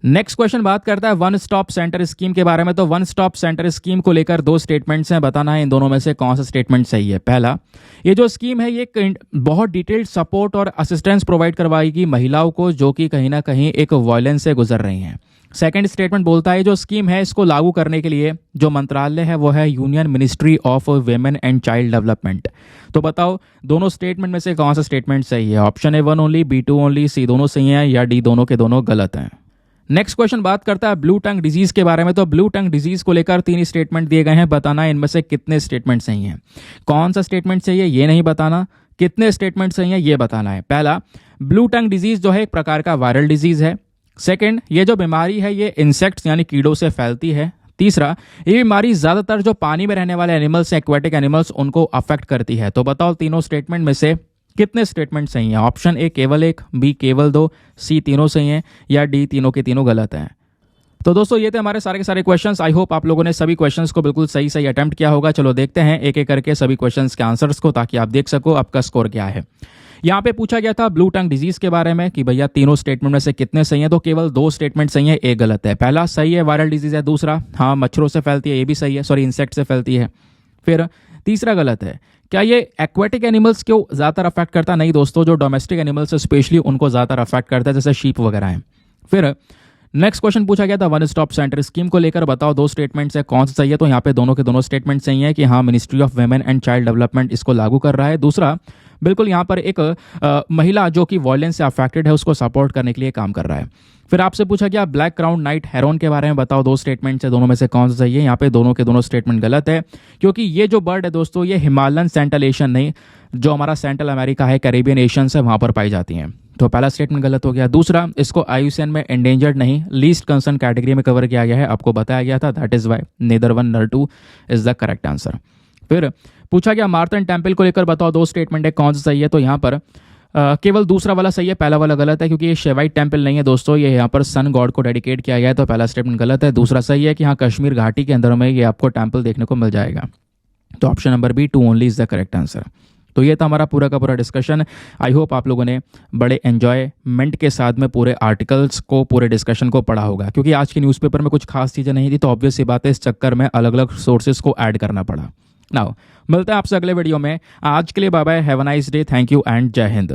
नेक्स्ट क्वेश्चन बात करता है वन स्टॉप सेंटर स्कीम के बारे में। तो वन स्टॉप सेंटर स्कीम को लेकर 2 स्टेटमेंट्स हैं, बताना है इन दोनों में से कौन सा स्टेटमेंट सही है। पहला, ये जो स्कीम है ये बहुत डिटेल्ड सपोर्ट और असिस्टेंस प्रोवाइड करवाएगी महिलाओं को जो कि कहीं ना कहीं एक वायलेंस से गुजर रही हैं। सेकेंड स्टेटमेंट बोलता है जो स्कीम है इसको लागू करने के लिए जो मंत्रालय है वो है union ministry of women and child development. तो बताओ दोनों स्टेटमेंट में से कौन सा स्टेटमेंट सही है। Option A 1 only, B 2 only, C दोनों सही है या डी दोनों के दोनों गलत हैं। नेक्स्ट क्वेश्चन बात करता है ब्लू टंग डिजीज के बारे में। तो ब्लू टंग डिजीज को लेकर 3 स्टेटमेंट दिए गए हैं, बताना है इनमें से कितने स्टेटमेंट सही हैं। कौन सा स्टेटमेंट सही है ये नहीं बताना, कितने स्टेटमेंट सही है ये बताना है। पहला, ब्लू टंग डिजीज जो है एक प्रकार का वायरल डिजीज है। सेकंड, ये जो बीमारी है ये इंसेक्ट्स यानी कीड़ों से फैलती है। तीसरा, ये बीमारी ज्यादातर जो पानी में रहने वाले एनिमल्स हैं, एक्वेटिक एनिमल्स, उनको अफेक्ट करती है। तो बताओ तीनों स्टेटमेंट में से कितने स्टेटमेंट सही हैं। ऑप्शन ए केवल 1, बी केवल 2, सी तीनों सही हैं या डी तीनों के तीनों गलत हैं। तो दोस्तों ये थे हमारे सारे के सारे क्वेश्चंस। आई होप आप लोगों ने सभी क्वेश्चंस को बिल्कुल सही सही अटेम्प्ट किया होगा। चलो देखते हैं एक एक करके सभी क्वेश्चंस के आंसर्स को, ताकि आप देख सको आपका स्कोर क्या है। यहाँ पे पूछा गया था ब्लू टंग डिजीज के बारे में कि भैया तीनों स्टेटमेंट में से कितने सही हैं। तो केवल 2 स्टेटमेंट सही है, एक गलत है। पहला सही है, वायरल डिजीज है। दूसरा, हाँ मच्छरों से फैलती है, ये भी सही है, सॉरी इंसेक्ट से फैलती है। फिर तीसरा गलत है, क्या ये एक्वेटिक एनिमल्स को ज़्यादातर अफेक्ट करता? नहीं दोस्तों, जो डोमेस्टिक एनिमल्स है स्पेशली उनको ज़्यादातर अफेक्ट करता है, जैसे शीप वगैरह हैं। फिर नेक्स्ट क्वेश्चन पूछा गया था वन स्टॉप सेंटर स्कीम को लेकर, बताओ 2 स्टेटमेंट्स है कौन सा सही है। तो यहाँ पे दोनों के दोनों स्टेटमेंट सही है कि हाँ ministry of women and child development इसको लागू कर रहा है। दूसरा, बिल्कुल यहाँ पर एक महिला जो कि वायलेंस से अफेक्टेड है उसको सपोर्ट करने के लिए काम कर रहा है। फिर आपसे पूछा गया ब्लैक क्राउन नाइट हेरोन के बारे में, बताओ 2 स्टेटमेंट्स है, दोनों में से कौन सा सही है। यहाँ पे दोनों के दोनों स्टेटमेंट गलत है, क्योंकि ये जो बर्ड है दोस्तों ये हिमालयन सेंट्रल एशियन नहीं, जो हमारा सेंट्रल अमेरिका है, कैरेबियन एशियन है, वहाँ पर पाई जाती हैं। तो पहला स्टेटमेंट गलत हो गया। दूसरा, इसको IUCN में एंडेंजर्ड नहीं लीस्ट कंसर्न कैटेगरी में कवर किया गया है, आपको बताया गया था। दैट इज वाई नेदर 1 नर 2 इज द करेक्ट आंसर। फिर पूछा गया मार्तंड टेम्पल को लेकर, बताओ 2 स्टेटमेंट है कौन सा सही है। तो यहाँ पर केवल दूसरा वाला सही है, पहला वाला गलत है, क्योंकि ये शेवाइट टेम्पल नहीं है दोस्तों, ये यहाँ पर सन गॉड को डेडिकेट किया गया है। तो पहला स्टेटमेंट गलत है। दूसरा सही है कि हाँ कश्मीर घाटी के अंदर में ये आपको टेम्पल देखने को मिल जाएगा। तो option number B 2 only is the correct answer. तो ये था हमारा पूरा का पूरा डिस्कशन। आई होप आप लोगों ने बड़े एन्जॉयमेंट के साथ में पूरे आर्टिकल्स को, पूरे डिस्कशन को पढ़ा होगा, क्योंकि आज के न्यूज़पेपर में कुछ खास चीज़ें नहीं थी, तो ऑब्वियस सी बात है इस चक्कर में अलग अलग सोर्सेज को ऐड करना पड़ा। नाउ मिलते हैं आपसे अगले वीडियो में। आज के लिए bye bye, have a nice day, thank you and जय हिंद।